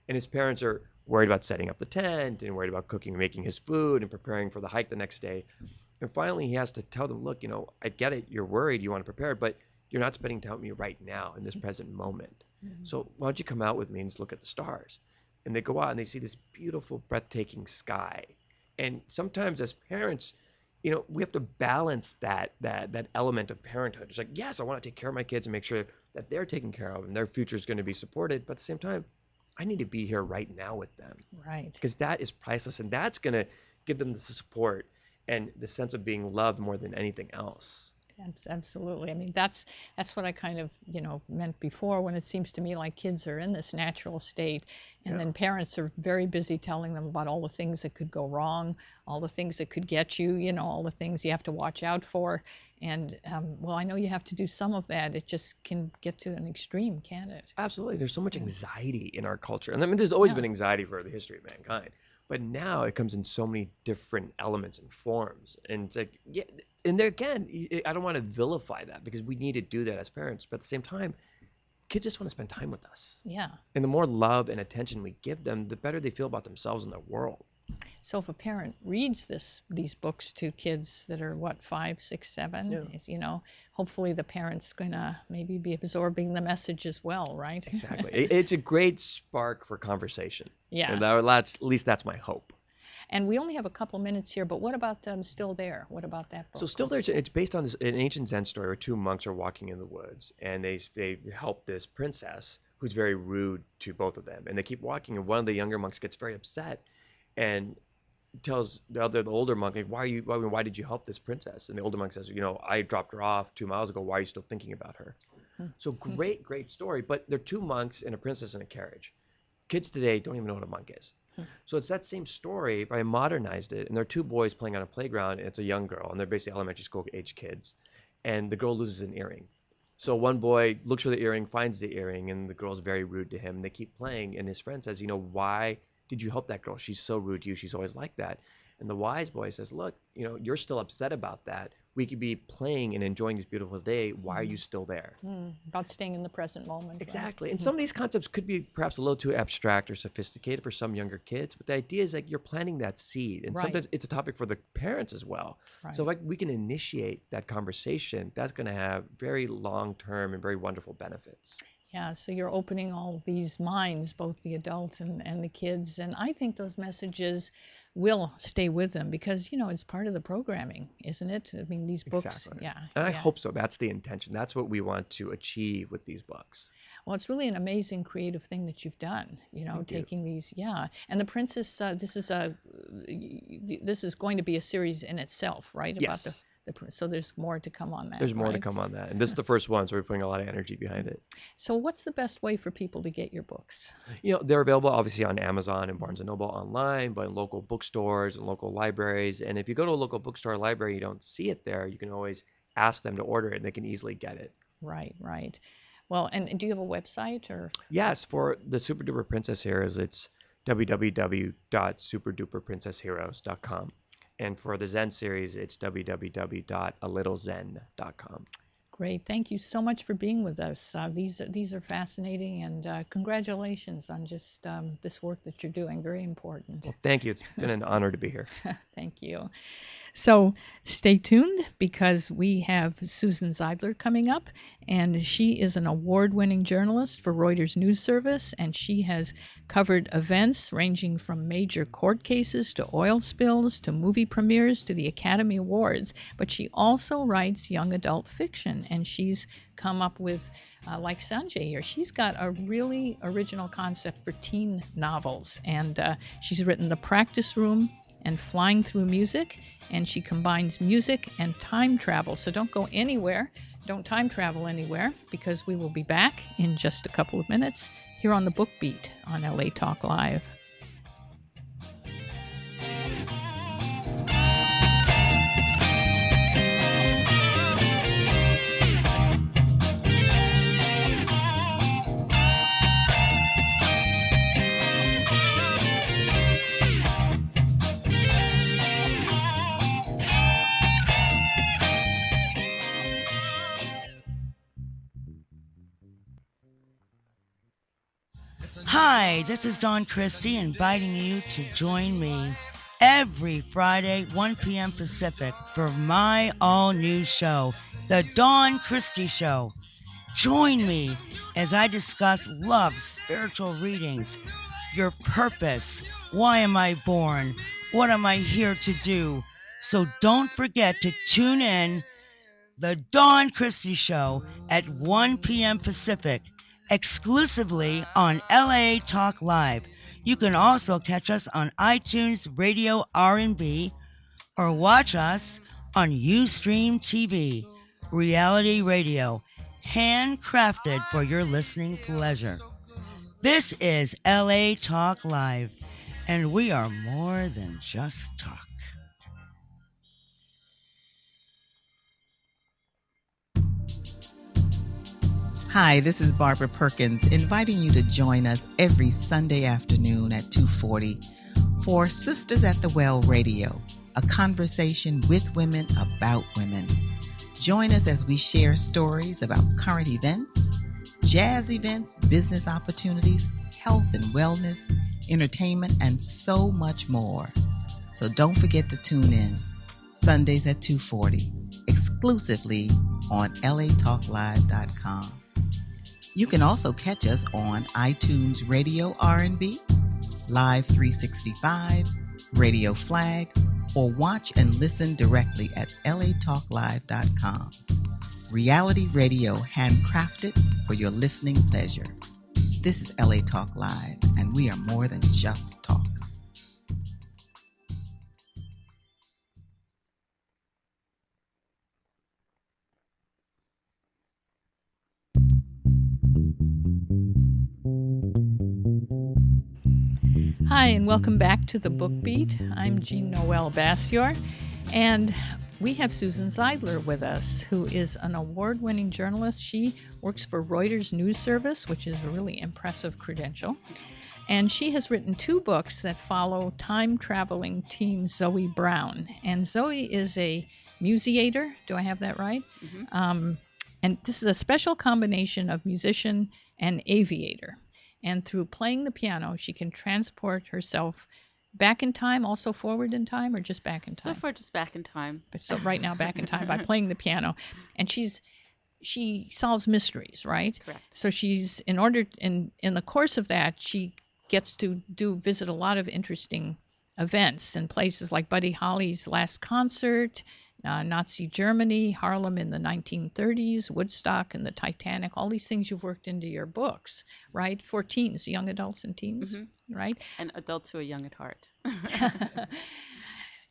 And his parents are worried about setting up the tent and worried about cooking and making his food and preparing for the hike the next day. And finally, he has to tell them, look, I get it. You're worried. You want to prepare, but you're not spending time with me right now in this present moment. So why don't you come out with me and just look at the stars? And they go out and they see this beautiful, breathtaking sky. And sometimes as parents, we have to balance that element of parenthood. It's like, yes, I want to take care of my kids and make sure that they're taken care of and their future is going to be supported. But at the same time, I need to be here right now with them. Right. Because that is priceless, and that's going to give them the support and the sense of being loved more than anything else. Absolutely. I mean, that's what I kind of, meant before, when it seems to me like kids are in this natural state, and then parents are very busy telling them about all the things that could go wrong, all the things that could get you, all the things you have to watch out for. And, well, I know you have to do some of that. It just can get to an extreme, can't it? Absolutely. There's so much anxiety in our culture. And I mean, there's always been anxiety for the history of mankind. But now it comes in so many different elements and forms. And it's like, yeah, and there again, I don't want to vilify that because we need to do that as parents. But at the same time, kids just want to spend time with us. Yeah. And the more love and attention we give them, the better they feel about themselves and their world. So if a parent reads these books to kids that are 5, 6, 7, hopefully the parent's gonna maybe be absorbing the message as well, right? Exactly. It's a great spark for conversation. Yeah. And at least that's my hope. And we only have a couple minutes here, but what about Still There? What about that book? So Still There, it's based on an ancient Zen story where two monks are walking in the woods, and they help this princess who's very rude to both of them. And they keep walking, and one of the younger monks gets very upset and tells the older monk, like, why did you help this princess? And the older monk says, I dropped her off 2 miles ago. Why are you still thinking about her? So great story. But they're two monks and a princess in a carriage. Kids today don't even know what a monk is. So it's that same story, but I modernized it. And there are two boys playing on a playground, and it's a young girl, and they're basically elementary school age kids. And the girl loses an earring. So one boy looks for the earring, finds the earring, and the girl's very rude to him. And they keep playing, and his friend says, why did you help that girl? She's so rude to you. She's always like that. And the wise boy says, look, you're still upset about that. We could be playing and enjoying this beautiful day. Why are you still there? About staying in the present moment. Exactly. Right? And some of these concepts could be perhaps a little too abstract or sophisticated for some younger kids. But the idea is like you're planting that seed. And sometimes it's a topic for the parents as well. Right. So if we can initiate that conversation, that's going to have very long-term and very wonderful benefits. Yeah, so you're opening all these minds, both the adult and the kids, and I think those messages will stay with them because, it's part of the programming, isn't it? I mean, these books, exactly. And I hope so. That's the intention. That's what we want to achieve with these books. Well, it's really an amazing creative thing that you've done, taking these, and The Princess, this is going to be a series in itself, right? Yes. About so there's more to come on that. There's more to come on that. And this is the first one, so we're putting a lot of energy behind it. So what's the best way for people to get your books? They're available obviously on Amazon and Barnes & Noble online, but in local bookstores and local libraries. And if you go to a local bookstore or library, you don't see it there, you can always ask them to order it and they can easily get it. Right. Well, and do you have a website or? Yes, for the Super Duper Princess Heroes, it's www.superduperprincessheroes.com. And for the Zen series, it's www.alittle.zen.com. Great. Thank you so much for being with us. These are fascinating, and congratulations on just this work that you're doing. Very important. Well, thank you. It's been an honor to be here. Thank you. So stay tuned because we have Susan Zeidler coming up, and she is an award-winning journalist for Reuters News Service, and she has covered events ranging from major court cases to oil spills to movie premieres to the Academy Awards, but she also writes young adult fiction, and she's come up with, like Sanjay here, she's got a really original concept for teen novels, and she's written The Practice Room and Flying Through Music, and she combines music and time travel. So don't go anywhere, don't time travel anywhere, because we will be back in just a couple of minutes here on the Book Beat on LA Talk Live. Hi, this is Dawn Christie inviting you to join me every Friday, 1 p.m. Pacific, for my all-new show, The Dawn Christie Show. Join me as I discuss love, spiritual readings, your purpose, why am I born, what am I here to do. So don't forget to tune in The Dawn Christie Show at 1 p.m. Pacific, exclusively on LA Talk Live. You can also catch us on iTunes Radio R&B or watch us on Ustream TV, reality radio, handcrafted for your listening pleasure. This is LA Talk Live, and we are more than just talk. Hi, this is Barbara Perkins, inviting you to join us every Sunday afternoon at 2:40 for Sisters at the Well Radio, a conversation with women about women. Join us as we share stories about current events, jazz events, business opportunities, health and wellness, entertainment, and so much more. So don't forget to tune in Sundays at 2:40, exclusively on latalklive.com. You can also catch us on iTunes Radio R&B, Live 365, Radio Flag, or watch and listen directly at latalklive.com. Reality radio handcrafted for your listening pleasure. This is LA Talk Live, and we are more than just talk. Hi, and welcome back to the Book Beat. I'm Jean Noel Bassior, and we have Susan Zeidler with us, who is an award-winning journalist. She works for Reuters News Service, which is a really impressive credential. And she has written 2 books that follow time-traveling teen Zoe Brown. And Zoe is a musiator. Do I have that right? Mm-hmm. And this is a special combination of musician and aviator. And through playing the piano, she can transport herself back in time, also forward in time, or just back in time? So far, just back in time. But so right now, back in time by playing the piano. And she solves mysteries, right? Correct. So she's, in the course of that, she gets to visit a lot of interesting events and places like Buddy Holly's last concert, Nazi Germany, Harlem in the 1930s, Woodstock and the Titanic, all these things you've worked into your books, right? For teens, young adults and teens, right? And adults who are young at heart.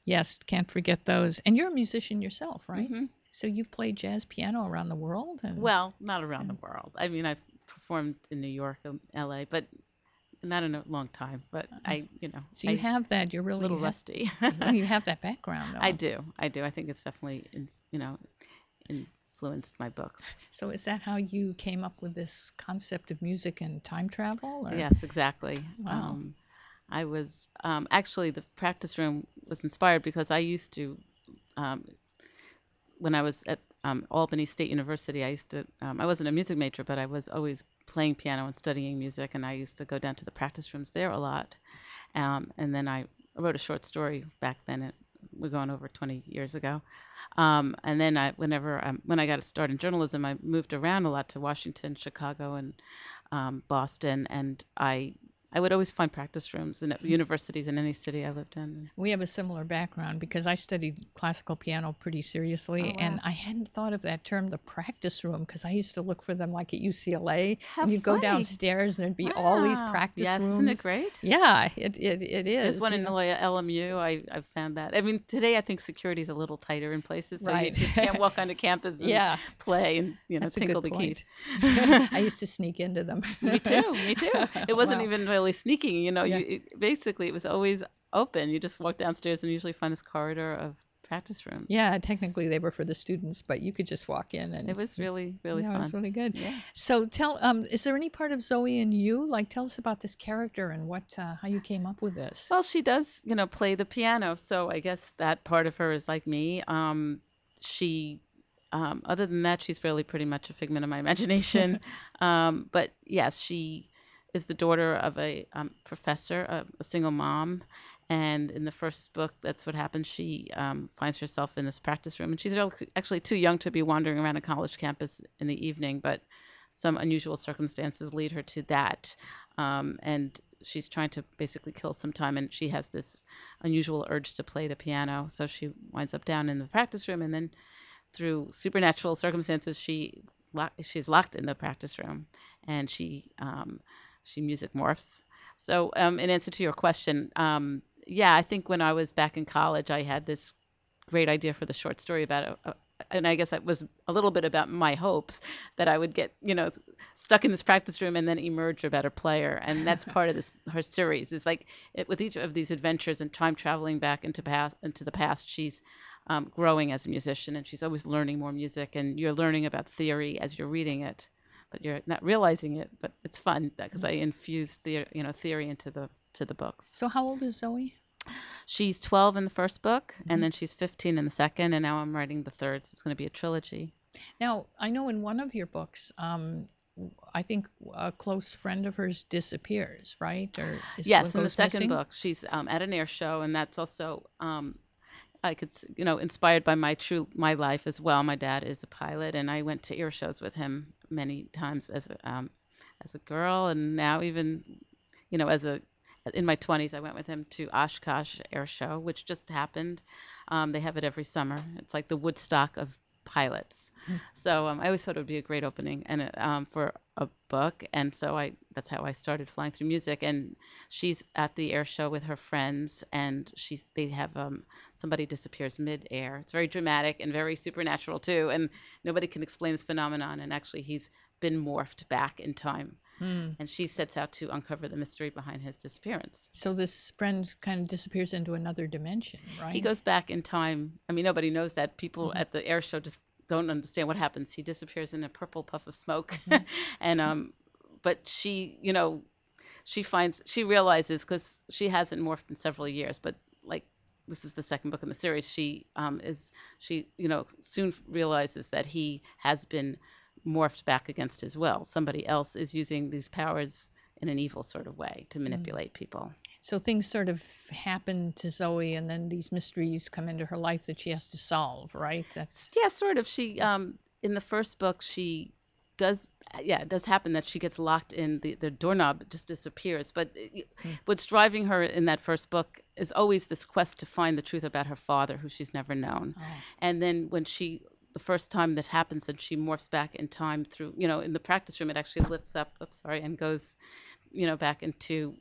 Yes, can't forget those. And you're a musician yourself, right? Mm-hmm. So you've played jazz piano around the world? Well, not around the world. I mean, I've performed in New York and LA, but not in a long time, but So you have that. You're really a little rusty. You have that background, though. I do. I think it's definitely, influenced my books. So is that how you came up with this concept of music and time travel? Or? Yes, exactly. Wow. I was actually, the practice room was inspired because I used to, when I was at Albany State University, I wasn't a music major, but I was always playing piano and studying music, and I used to go down to the practice rooms there a lot. And then I wrote a short story back then. We're going over 20 years ago. And then when I got a start in journalism, I moved around a lot to Washington, Chicago, and Boston, and I would always find practice rooms in universities in any city I lived in. We have a similar background because I studied classical piano pretty seriously, and I hadn't thought of that term, the practice room, because I used to look for them like at UCLA. And you'd go downstairs and there'd be all these practice rooms. Yes, isn't it great? Yeah, it is. There's one in LMU. I've found that. I mean, today I think security is a little tighter in places, so you can't walk onto campus and play and That's tinkle the keys. I used to sneak into them. Me too. It wasn't even really sneaking, basically it was always open. You just walk downstairs and usually find this corridor of practice rooms. Yeah, technically they were for the students, but you could just walk in and it was really, really fun. It was really good. Yeah. So tell, is there any part of Zoe and you? Like, tell us about this character and how you came up with this. Well, she does, play the piano, so I guess that part of her is like me. She other than that, she's really pretty much a figment of my imagination. But yes, she is the daughter of a professor, a single mom. And in the first book, that's what happens. She finds herself in this practice room. And she's actually too young to be wandering around a college campus in the evening, but some unusual circumstances lead her to that. And she's trying to basically kill some time, and she has this unusual urge to play the piano. So she winds up down in the practice room, and then through supernatural circumstances, she's locked in the practice room, and she music morphs. So in answer to your question, yeah, I think when I was back in college, I had this great idea for the short story about and I guess it was a little bit about my hopes that I would get, stuck in this practice room and then emerge a better player. And that's part of her series. Is like with each of these adventures and time traveling back into the past, she's growing as a musician, and she's always learning more music. And you're learning about theory as you're reading it, but you're not realizing it. But it's fun because I infuse theory into the books. So how old is Zoe? She's 12 in the first book, and then she's 15 in the second, and now I'm writing the third. So it's going to be a trilogy. Now, I know in one of your books, I think a close friend of hers disappears, right? Or yes, in the second missing? book, she's at an air show, and that's also inspired by my life as well. My dad is a pilot, and I went to air shows with him many times as a girl, and now even in my 20s, I went with him to Oshkosh Air Show, which just happened. They have it every summer. It's like the Woodstock of pilots. So I always thought it would be a great opening and for a book. And so that's how I started Flying Through Music. And she's at the air show with her friends, and they have somebody disappears mid-air. It's very dramatic and very supernatural too. And nobody can explain this phenomenon. And actually, he's been morphed back in time. And she sets out to uncover the mystery behind his disappearance. So this friend kind of disappears into another dimension, right? He goes back in time. I mean, nobody knows that. People at the air show just don't understand what happens. He disappears in a purple puff of smoke. And but she realizes, because she hasn't morphed in several years, but like this is the second book in the series, she soon realizes that he has been morphed back against his will. Somebody else is using these powers in an evil sort of way to manipulate people. So things sort of happen to Zoe, and then these mysteries come into her life that she has to solve, right? Yeah, sort of. She in the first book, it does happen that she gets locked in, the doorknob just disappears. But what's driving her in that first book is always this quest to find the truth about her father, who she's never known. And then when the first time that happens, and she morphs back in time through, in the practice room, it actually lifts up, and goes, back into,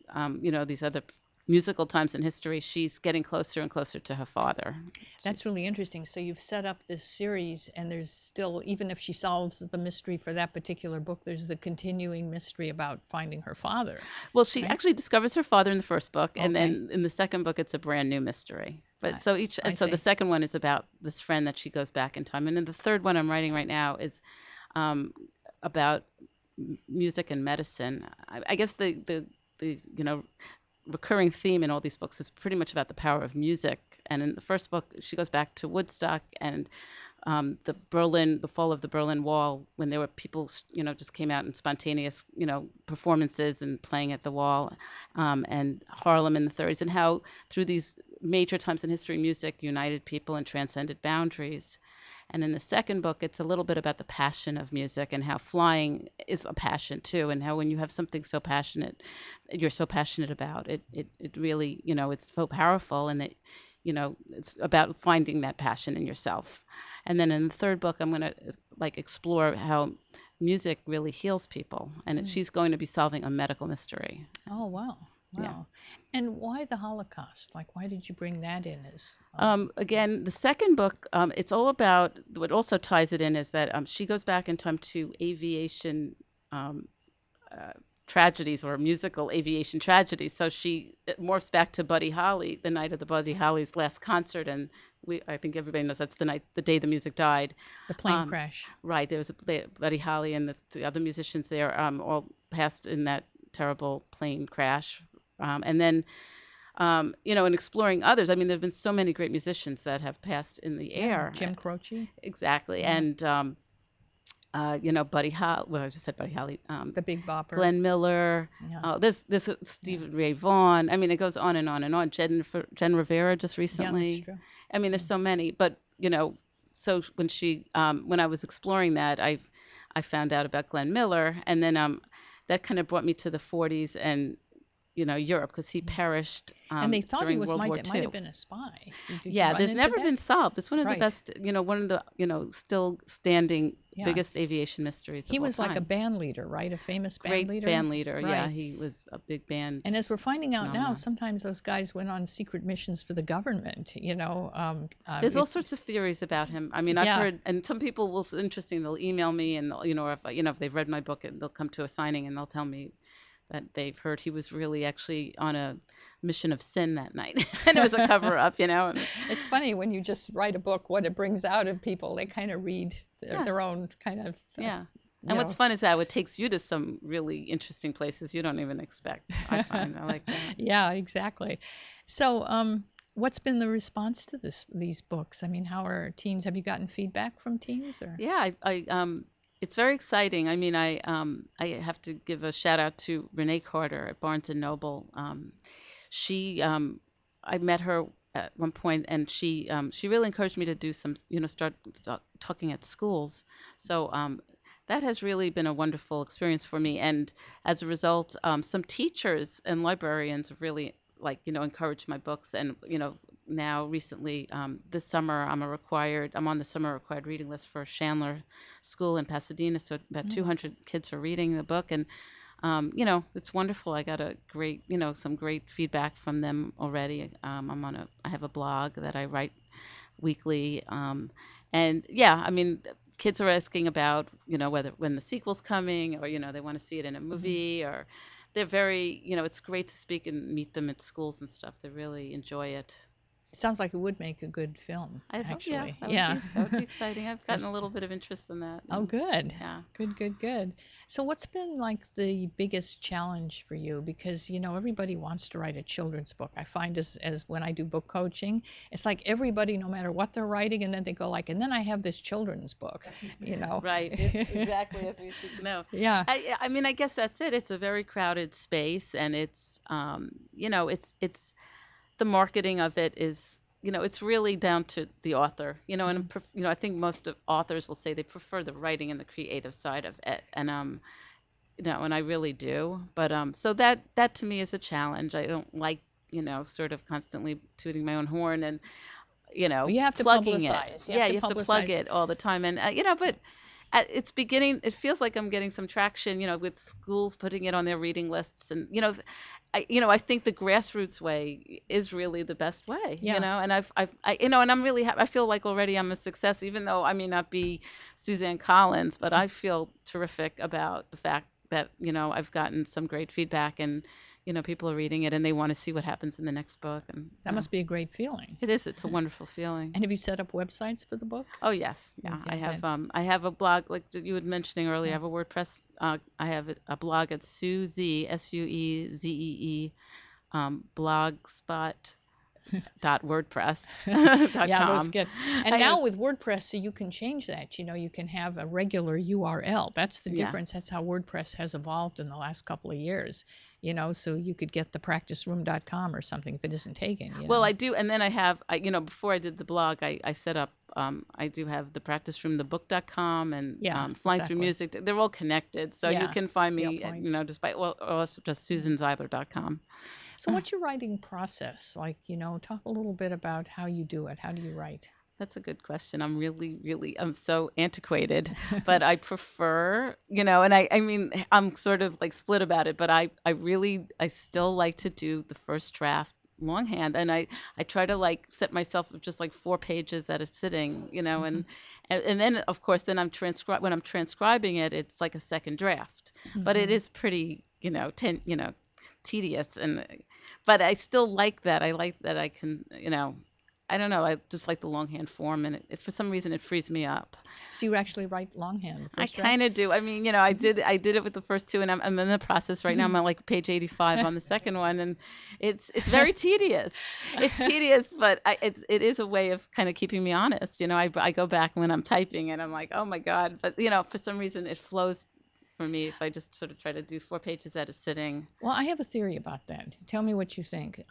these other musical times in history. She's getting closer and closer to her father. That's really interesting. So you've set up this series, and there's still, even if she solves the mystery for that particular book, there's the continuing mystery about finding her father. Well, she actually discovers her father in the first book, and then in the second book, it's a brand new mystery. But so the second one is about this friend that she goes back in time, and then the third one I'm writing right now is about music and medicine. I guess the recurring theme in all these books is pretty much about the power of music. And in the first book, she goes back to Woodstock and the fall of the Berlin Wall, when there were people, just came out in spontaneous, performances and playing at the wall, and Harlem in the 30s, and how through these major times in history, music united people and transcended boundaries. And in the second book, it's a little bit about the passion of music and how flying is a passion too, and how when you have something so passionate, you're so passionate about it, it really, it's so powerful, and it, it's about finding that passion in yourself. And then in the third book, I'm going to explore how music really heals people, and she's going to be solving a medical mystery. Oh, wow. Wow. Yeah. And why the Holocaust? Why did you bring that in as again, the second book, it's all about, what also ties it in is that she goes back in time to aviation tragedies, or musical aviation tragedies. So she morphs back to Buddy Holly, the night of the Buddy Holly's last concert, and I think everybody knows that's the day the music died. The plane crash. Right. There was Buddy Holly and the other musicians there all passed in that terrible plane crash. And then, in exploring others, I mean, there have been so many great musicians that have passed in the air. Jim Croce. Exactly. And Buddy Holly. Well, I just said Buddy Holly. The Big Bopper. Glenn Miller. Yeah. There's Stephen Ray Vaughan. I mean, it goes on and on and on. Jen Rivera just recently. Yeah, that's true. I mean, there's so many. But so when I was exploring that, I found out about Glenn Miller, and then that kind of brought me to the 40s and Europe, because he perished and they thought he during was World War might II. have been a spy. Did you Yeah, run there's into never that? been solved. It's one of the Right. best, one of the still standing Yeah. biggest aviation mysteries of He all was like a time. band leader, right? A famous band Great leader. band leader. Yeah, Right. he was a big band. And as we're finding out now, phenomenon. sometimes those guys went on secret missions for the government. There's all sorts of theories about him. I mean, I've Yeah. heard, and some people will. Interesting. They'll email me, and they'll, if they've read my book, and they'll come to a signing, and they'll tell me that they've heard he was really actually on a mission of sin that night, and it was a cover up. And It's funny when you just write a book, what it brings out of people. They kind of read their own kind of. yeah. And what's fun is how it takes you to some really interesting places you don't even expect. I find I like that. Yeah, exactly. So, what's been the response to these books? I mean, how are teens? Have you gotten feedback from teens? Or? Yeah, it's very exciting. I mean, I have to give a shout out to Renee Carter at Barnes and Noble. I met her at one point, and she really encouraged me to do some, start talking at schools. So that has really been a wonderful experience for me. And as a result, some teachers and librarians have really encouraged my books. And now recently this summer I'm on the summer required reading list for Chandler School in Pasadena. So about 200 kids are reading the book, and it's wonderful. I got a great, some great feedback from them already. I have a blog that I write weekly, and yeah, I mean, kids are asking about, when the sequel's coming, or they want to see it in a movie, or they're very, it's great to speak and meet them at schools and stuff. They really enjoy it. It sounds like it would make a good film, actually. That would be exciting. I've gotten a little bit of interest in that. Oh, good. Yeah. Good. So what's been like the biggest challenge for you? Because, everybody wants to write a children's book. I find as when I do book coaching, it's like everybody, no matter what they're writing, and then they go and then I have this children's book, Right. It's exactly as we should know. Yeah. I mean, I guess that's it. It's a very crowded space, and it's, it's the marketing of it is, it's really down to the author, and I think most of authors will say they prefer the writing and the creative side of it, and and I really do. But so that to me is a challenge. I don't like, sort of constantly tooting my own horn and you have to plugging publicize. it. You have to plug it all the time, and but it's beginning. It feels like I'm getting some traction, with schools putting it on their reading lists, and I think the grassroots way is really the best way. And and I'm really I feel like already I'm a success, even though I may not be Suzanne Collins, but I feel terrific about the fact that I've gotten some great feedback, and people are reading it and they want to see what happens in the next book, and that must be a great feeling. It is. It's a wonderful feeling. And have you set up websites for the book? Oh yes, yeah. I have a blog like you were mentioning earlier. I have a WordPress. I have a blog at Suezee blogspot.wordpress.com. Yeah, that's good. And now with WordPress, so you can change that. You can have a regular URL. That's the difference. That's how WordPress has evolved in the last couple of years. So you could get the practiceroom.com or something if it isn't taken. Well, I do, and then I have, before I did the blog, I set up. I do have the practiceroomthebook.com and Flying Through Music. They're all connected, so you can find me, or also just SusanZeiler.com. So what's your writing process like? Talk a little bit about how you do it. How do you write? That's a good question. I'm so antiquated, but I prefer, and I mean, I'm sort of like split about it, but I still like to do the first draft longhand, and I try to set myself just 4 pages at a sitting, and then of course when I'm transcribing it, it's like a second draft, but it is pretty, tedious, but I still like that. I like that I can, I don't know. I just like the longhand form, and for some reason it frees me up. So you actually write longhand. I kind of do. I mean, I did it with the first two, and I'm in the process right now. I'm on like page 85 on the second one, and it's very tedious. It's tedious, but it is a way of kind of keeping me honest. I go back when I'm typing, and I'm like, oh my God. But for some reason it flows for me if I just sort of try to do 4 pages at a sitting. Well, I have a theory about that. Tell me what you think.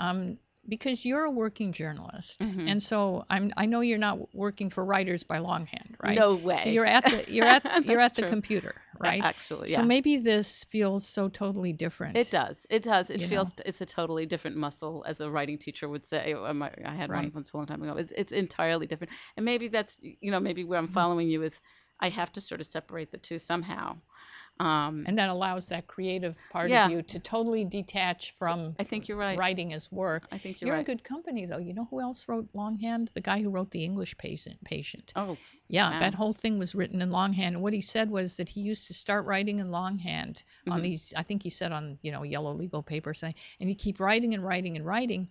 Because you're a working journalist, and so I know you're not working for writers by longhand, right? No way. So you're at the computer, right? Actually, So maybe this feels so totally different. It does. It does. It feels it's a totally different muscle, as a writing teacher would say. I had one once a long time ago. It's entirely different, and maybe that's maybe where I'm following you is I have to sort of separate the two somehow. And that allows that creative part of you to totally detach from I think you're right. writing as work. I think you're You're right. in good company, though. You know who else wrote longhand? The guy who wrote The English Patient. Oh. Yeah, wow. that whole thing was written in longhand. And what he said was that he used to start writing in longhand on these, I think he said on, yellow legal paper, and he'd keep writing and writing and writing.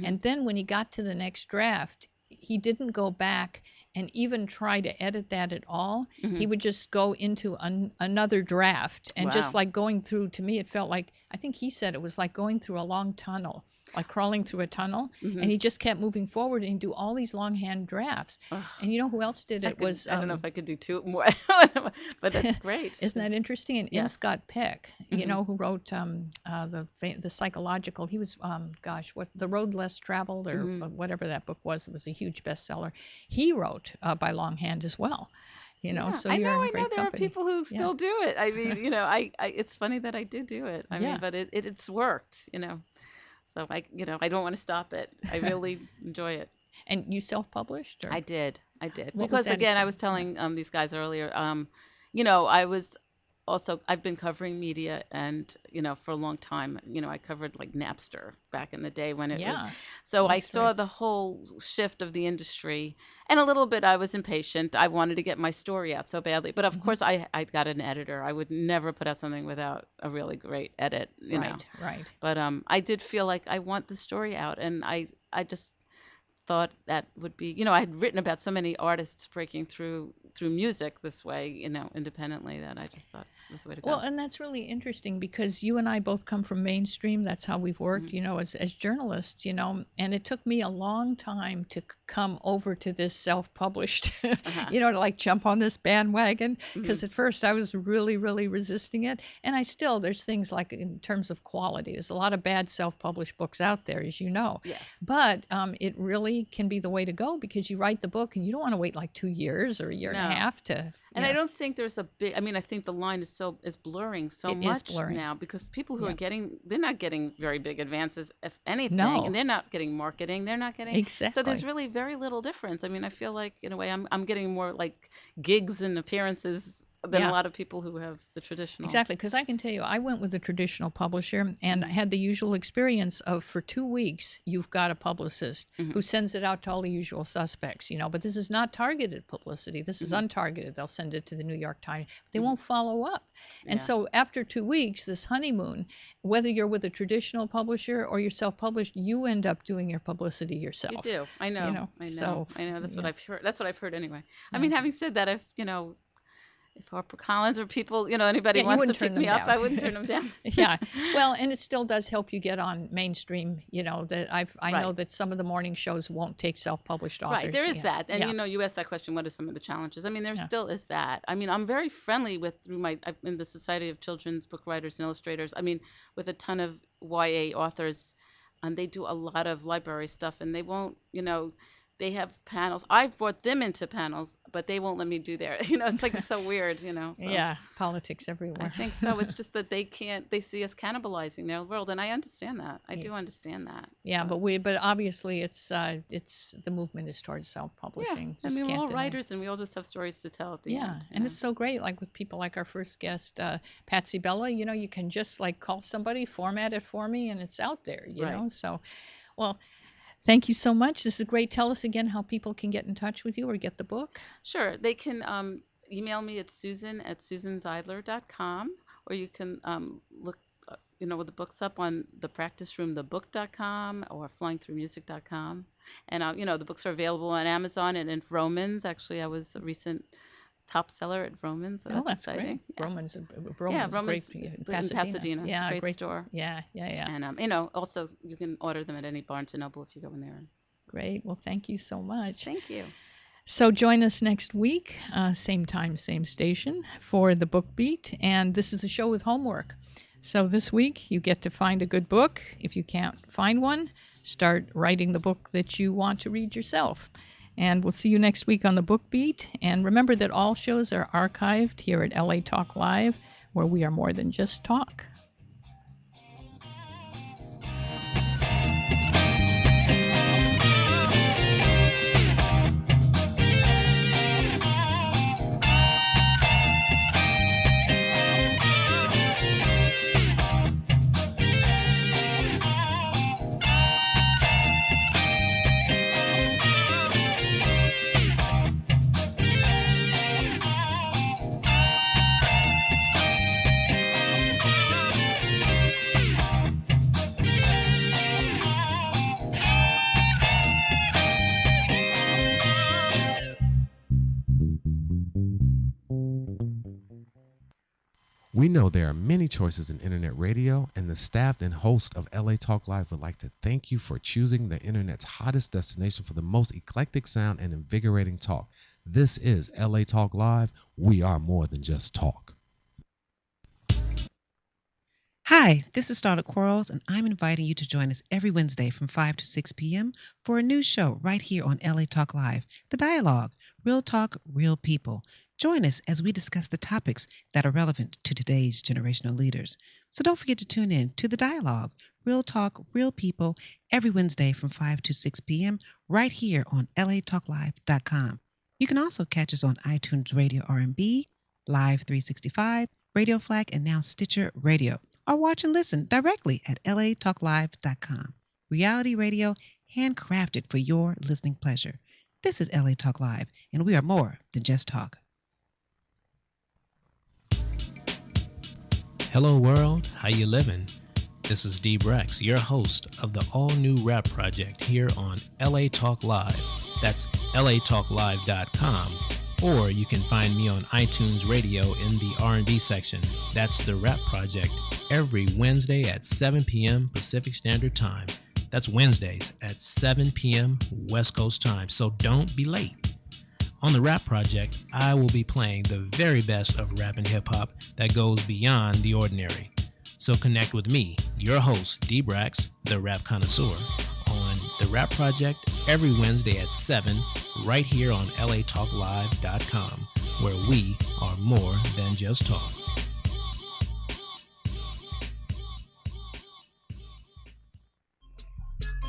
And then when he got to the next draft, he didn't go back and even try to edit that at all. He would just go into another draft and just like going through, to me it felt like, I think he said it was like going through a long tunnel, like crawling through a tunnel, and he just kept moving forward and he'd do all these longhand drafts. And you know who else did it? I don't know if I could do 2 more, but that's great. Isn't that interesting? And M. Yes. Scott Peck, who wrote the psychological, he was, The Road Less Traveled, or whatever that book was. It was a huge bestseller. He wrote by longhand as well. So I you're know, in great there company. are people who still do it. I mean, I it's funny that I do it. I mean, but it's worked, So I don't want to stop it. I really enjoy it. And you self-published? Or? I did. What Because was that again, I experience? was telling these guys earlier, I've been covering media, and for a long time, I covered like Napster back in the day when it was. So I saw the whole shift of the industry, and a little bit I was impatient. I wanted to get my story out so badly, but of course I got an editor. I would never put out something without a really great edit, you know. Right. But I did feel like I want the story out, and I just thought that would be, I had written about so many artists breaking through music this way, independently, that I just thought it was the way to go. Well, and that's really interesting because you and I both come from mainstream. That's how we've worked, as journalists, and it took me a long time to come over to this self-published, to like jump on this bandwagon, because at first I was really, really resisting it. And there's things like in terms of quality, there's a lot of bad self-published books out there, as you know. Yes. But it really can be the way to go, because you write the book and you don't want to wait like 2 years or a year and a half to. And I don't think there's a big. I think the line is blurring so much blurring now, because people who are they're not getting very big advances, if anything, No. and they're not getting marketing. They're not getting. Exactly. So there's really very little difference. I feel like in a way I'm getting more like gigs and appearances than a lot of people who have the traditional. Exactly, because I can tell you, I went with a traditional publisher and had the usual experience of, for 2 weeks, you've got a publicist who sends it out to all the usual suspects, but this is not targeted publicity. This is untargeted. They'll send it to the New York Times. They won't follow up. And so after 2 weeks, this honeymoon, whether you're with a traditional publisher or you're self-published, you end up doing your publicity yourself. You do. I know. So, I know. That's what I've heard. That's what I've heard anyway. Having said that, if HarperCollins or people, anybody wants to pick me up, I wouldn't turn them down. Well, and it still does help you get on mainstream. That I know that some of the morning shows won't take self-published authors. Right, there is that, and you asked that question. What are some of the challenges? There still is that. I'm very friendly I'm in the Society of Children's Book Writers and Illustrators. With a ton of YA authors, and they do a lot of library stuff, and they won't, They have panels. I've brought them into panels, but they won't let me do their. It's like so weird. So. Yeah, politics everywhere. I think so. It's just that they see us cannibalizing their world, and I understand that. I do understand that. Yeah, but obviously it's the movement is towards self-publishing. Yeah, we're all writers, and we all just have stories to tell at the end. Yeah, and it's so great. Like with people like our first guest, Patsy Bella. You can just like call somebody, format it for me, and it's out there. You know. So, well. Thank you so much. This is great. Tell us again how people can get in touch with you or get the book. Sure. They can email me at susan@susanzeidler.com, or you can look with the books up on the practiceroomthebook.com or flyingthroughmusic.com. And, the books are available on Amazon and in Vroman's. Actually, I was a recent top seller at Vroman's, so that's exciting. Great. Yeah. Vroman's Vroman's great in Pasadena. Yeah, It's a great store. Yeah. And, also you can order them at any Barnes & Noble if you go in there. Great. Well, thank you so much. Thank you. So join us next week, same time, same station, for the Book Beat. And this is the show with homework. So this week you get to find a good book. If you can't find one, start writing the book that you want to read yourself. And we'll see you next week on the Book Beat. And remember that all shows are archived here at LA Talk Live, where we are more than just talk. We know there are many choices in internet radio, and the staff and host of LA Talk Live would like to thank you for choosing the internet's hottest destination for the most eclectic sound and invigorating talk. This is LA Talk Live. We are more than just talk. Hi, this is Starlet Quarles, and I'm inviting you to join us every Wednesday from 5 to 6 p.m. for a new show right here on LA Talk Live, The Dialogue, Real Talk, Real People. Join us as we discuss the topics that are relevant to today's generational leaders. So don't forget to tune in to The Dialogue, Real Talk, Real People, every Wednesday from 5 to 6 p.m. right here on latalklive.com. You can also catch us on iTunes Radio R&B, Live 365, Radio Flag, and now Stitcher Radio. Or watch and listen directly at latalklive.com. Reality radio handcrafted for your listening pleasure. This is LA Talk Live, and we are more than just talk. Hello world, how you living? This is D. Brex, your host of the all-new rap project here on LA Talk Live. That's latalklive.com. Or you can find me on iTunes Radio in the R&B section. That's the Rap Project, every Wednesday at 7 p.m. Pacific Standard Time. That's Wednesdays at 7 p.m. West Coast time, so don't be late. On the Rap Project, I will be playing the very best of rap and hip-hop that goes beyond the ordinary. So connect with me, your host, D. Brax, the rap connoisseur, on the Rap Project every Wednesday at 7, right here on latalklive.com, where we are more than just talk.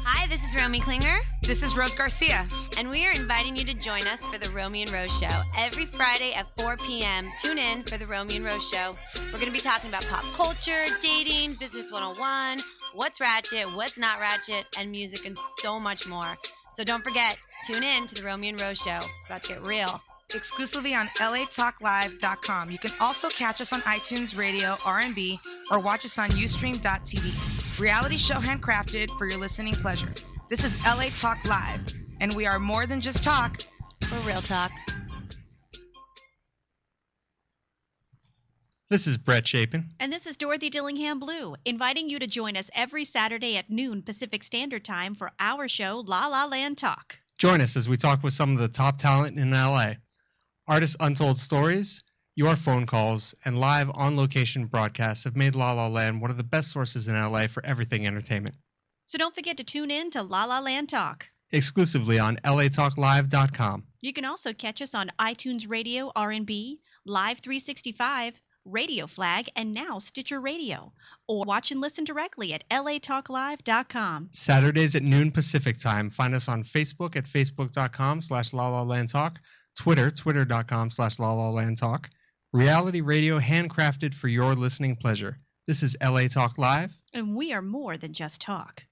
Hi, this is Romy Klinger. This is Rose Garcia. And we are inviting you to join us for the Romy and Rose Show every Friday at 4 p.m. Tune in for the Romy and Rose Show. We're going to be talking about pop culture, dating, business 101, what's ratchet, what's not ratchet, and music and so much more. So don't forget, tune in to the Romy and Rose Show. About to get real. Exclusively on latalklive.com. You can also catch us on iTunes Radio, R&B, or watch us on Ustream.tv. Reality show handcrafted for your listening pleasure. This is LA Talk Live, and we are more than just talk. We're real talk. This is Brett Chapin. And this is Dorothy Dillingham Blue, inviting you to join us every Saturday at noon Pacific Standard Time for our show, La La Land Talk. Join us as we talk with some of the top talent in LA. Artists' untold stories, your phone calls, and live on-location broadcasts have made La La Land one of the best sources in LA for everything entertainment. So don't forget to tune in to La La Land Talk. Exclusively on latalklive.com. You can also catch us on iTunes Radio, R&B, Live 365, Radio Flag, and now Stitcher Radio. Or watch and listen directly at latalklive.com. Saturdays at noon Pacific Time. Find us on Facebook at facebook.com/LaLaLandTalk, Twitter, twitter.com/LaLaLandTalk. Reality radio handcrafted for your listening pleasure. This is LA Talk Live. And we are more than just talk.